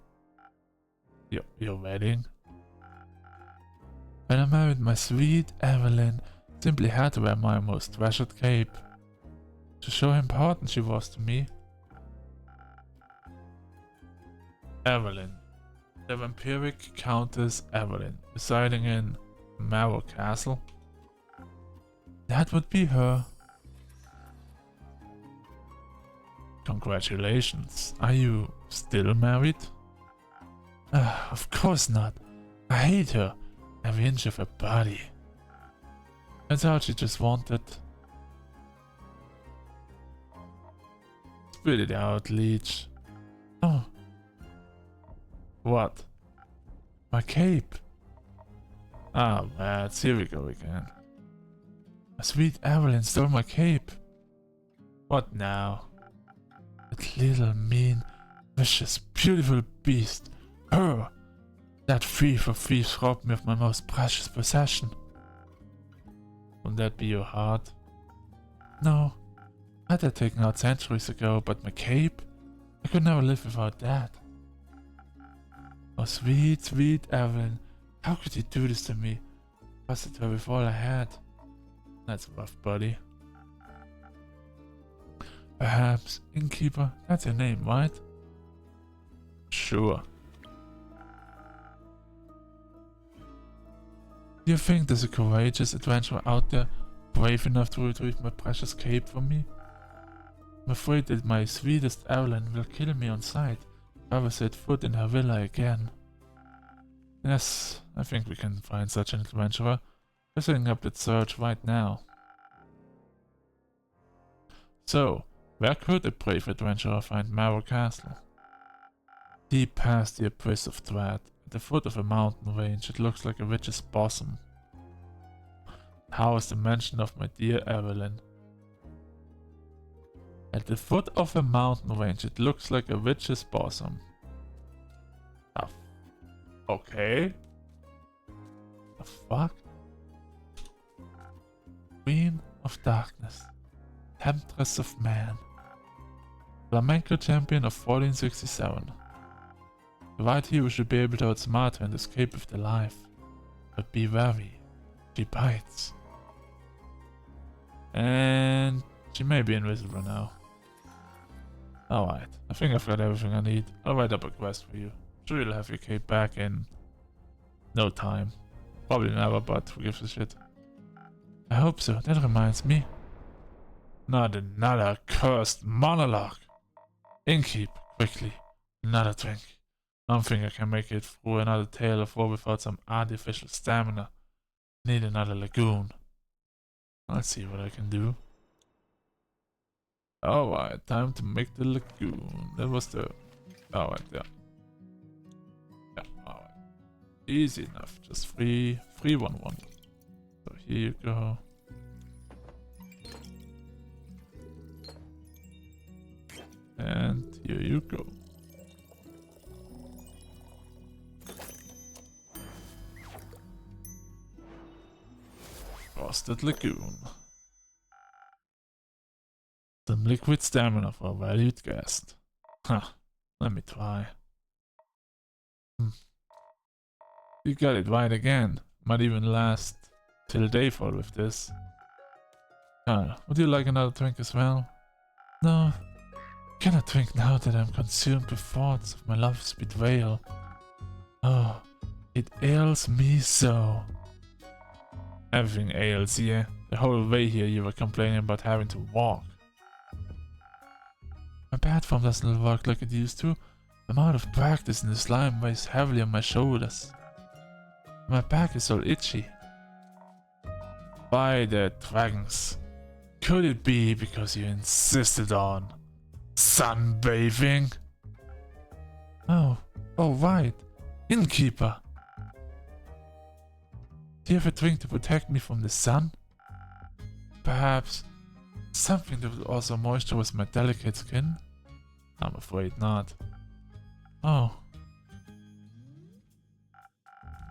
Your wedding? When I married my sweet Evelyn, simply had to wear my most treasured cape. To show how important she was to me. Evelyn. The vampiric Countess Evelyn, residing in Marrow Castle. That would be her. Congratulations. Are you still married? Of course not. I hate her. Every inch of her body. I thought she just wanted. Spit it out, Leech. Oh. What? My cape. Ah, man, here we go again. My sweet Evelyn stole my cape. What now? That little mean, vicious, beautiful beast. Her! That thief of thieves robbed me of my most precious possession. Wouldn't that be your heart? No. I had that taken out centuries ago, but my cape? I could never live without that. Oh sweet, sweet Evelyn. How could you do this to me? Trusted her with all I had. That's rough, buddy. Perhaps, innkeeper, that's your name, right? Sure. Do you think there's a courageous adventurer out there brave enough to retrieve my precious cape for me? I'm afraid that my sweetest Evelyn will kill me on sight if I ever set foot in her villa again. Yes, I think we can find such an adventurer. We're setting up that search right now. So, where could a brave adventurer find Marrow Castle? Deep past the abyss of dread, at the foot of a mountain range, it looks like a witch's bosom. How is the mention of my dear Evelyn? At the foot of a mountain range, it looks like a witch's bosom. Okay. The fuck? Queen of Darkness. Temptress of Man. Flamenco champion of 1467. The white hero should be able to outsmart her and escape with their life. But be wary. She bites. And she may be invisible now. Alright, I think I've got everything I need. I'll write up a quest for you. Sure you'll have your cape back in no time. Probably never, but who gives a shit. I hope so. That reminds me. Not another cursed monologue. Innkeep, quickly. Another drink. I don't think I can make it through another tale of war without some artificial stamina. Need another lagoon. Let's see what I can do. Alright, time to make the lagoon. That was the... Alright, yeah. Yeah, alright. Easy enough. Just 3, 3, 1, 1. So here you go. And here you go. Frosted Lagoon. Some liquid stamina for a valued guest. Huh, let me try. You got it right again. Might even last till dayfall with this. Would you like another drink as well? No, cannot drink now that I'm consumed with thoughts of my love's betrayal. Oh, it ails me so. Everything ails you. The whole way here you were complaining about having to walk. My platform doesn't work like it used to. I'm out of practice and the slime weighs heavily on my shoulders. My back is all itchy. By the dragons. Could it be because you insisted on sunbathing? Oh right. Innkeeper. Do you have a drink to protect me from the sun? Perhaps something that would also moisturize my delicate skin? I'm afraid not. Oh.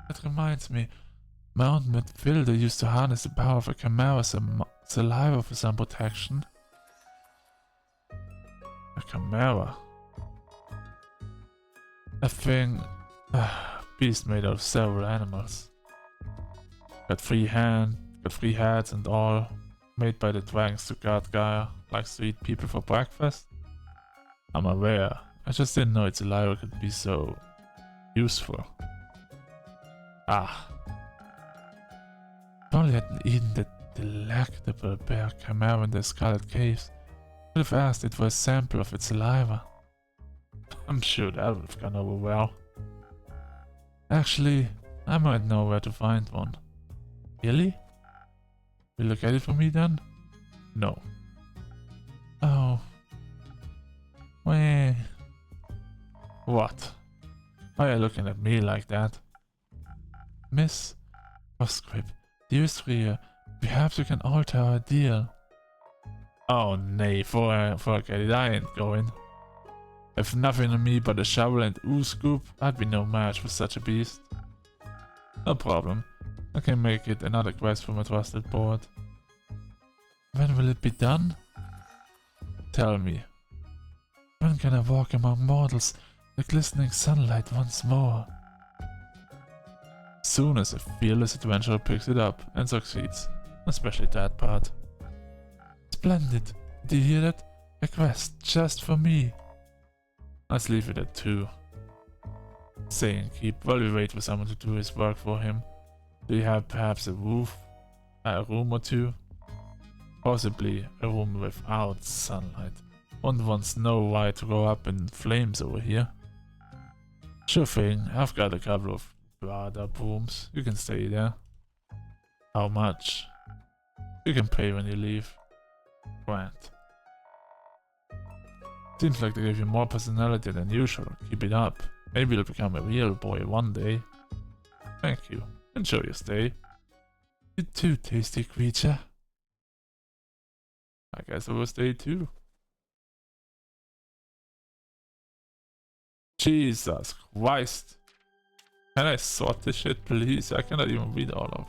That reminds me, Mount Matilda used to harness the power of a chimera's saliva for some protection. A chimera? A thing... beast made out of several animals. Got 3 heads and all, made by the dragons to guard Gaia, likes to eat people for breakfast. I'm aware, I just didn't know its saliva could be so... useful. If only I hadn't eaten that delectable bear chimera in the Scarlet Caves, I would have asked it for a sample of its saliva. I'm sure that would have gone over well. Actually, I might know where to find one. Really? Will you get it for me then? No. Oh. Wait. What? Why are you looking at me like that? Miss Postscript, dearest Ria, perhaps we can alter our deal. Oh nay, forget it, I ain't going. If nothing on me but a shovel and ooze scoop, I'd be no match for such a beast. No problem, I can make it another quest for my trusted board. When will it be done? Tell me. When can I walk among mortals, the glistening sunlight once more? Soon as a fearless adventurer picks it up and succeeds, especially that part. Splendid! Did you hear that? A quest just for me. Let's leave it at 2. Say and keep while we wait for someone to do his work for him. Do you have perhaps a room or 2? Possibly a room without sunlight. One wants Snow White to go up in flames over here. Sure thing, I've got a couple of other rooms. You can stay there. How much? You can pay when you leave. Grant. Seems like they give you more personality than usual. Keep it up. Maybe you'll become a real boy one day. Thank you. Enjoy your stay. You too, tasty creature. I guess I will stay too. Jesus Christ. Can I sort this shit, please? I cannot even read all of it.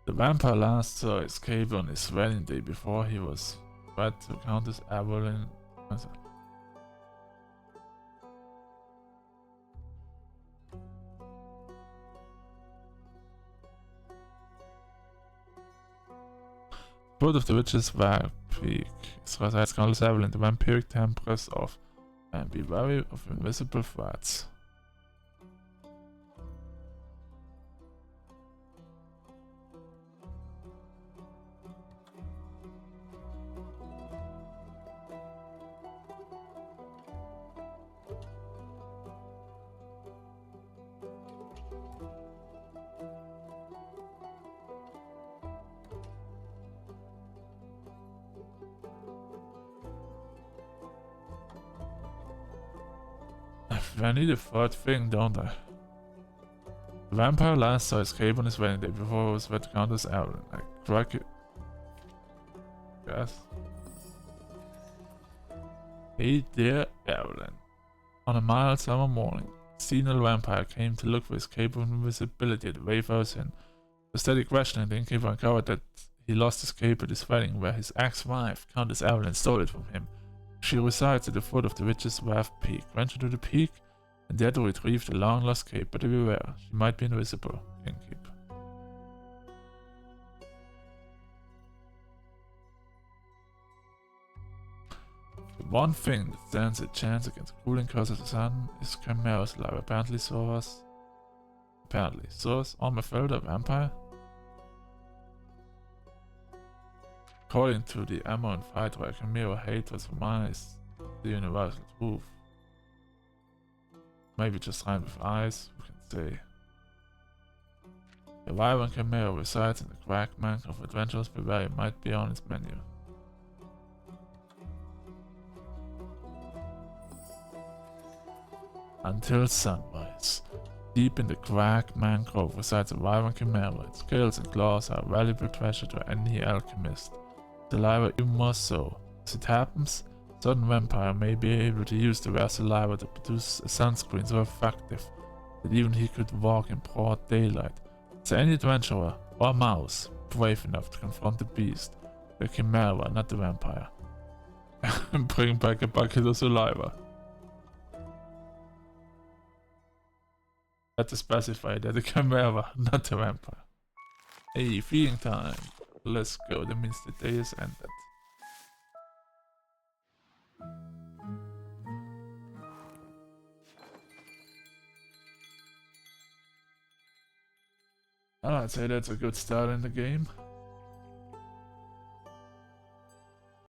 The vampire last saw escape on his wedding day before he was wed to Countess Evelyn. Both of the witches were peak. Resides Countess Evelyn, the vampiric tempress of, and be wary of invisible threats. I need a third thing, don't I? The vampire last saw escape on his wedding day before it was what count as Evelyn. I crack it. Yes. Hey there, Evelyn. On a mild summer morning, a senile vampire came to look for his cape of invisibility at the Wayfarer's Inn. The steady questioning, the innkeeper uncovered that he lost his cape at his wedding, where his ex-wife, Countess Evelyn, stole it from him. She resides at the foot of the Witch's Wharf Peak. Venture to the peak and dare to retrieve the long-lost cape, but beware, she might be invisible, innkeeper. The one thing that stands a chance against the cooling curse of the sun is Chimera's life. Apparently, Source, Ormefelder, a vampire? According to the Ammo and Fight, where Chimera hatred for mana is the universal truth. Maybe just rhymed with eyes, who can say. The Wyvern Chimera resides in the Crag Mangrove. Adventurers beware, it might be on its menu. Until sunrise. Deep in the Crag Mangrove resides a Wyvern Chimera. Its scales and claws are a valuable treasure to any alchemist. Saliva even more so. As it happens, a certain vampire may be able to use the rare saliva to produce a sunscreen so effective that even he could walk in broad daylight. Is any adventurer or mouse brave enough to confront the beast, the Chimera, not the vampire, and bring back a bucket of saliva? Had to specify that the Chimera, not the vampire. Hey, feeding time. Let's go, that means the day is ended. I'd say that's a good start in the game.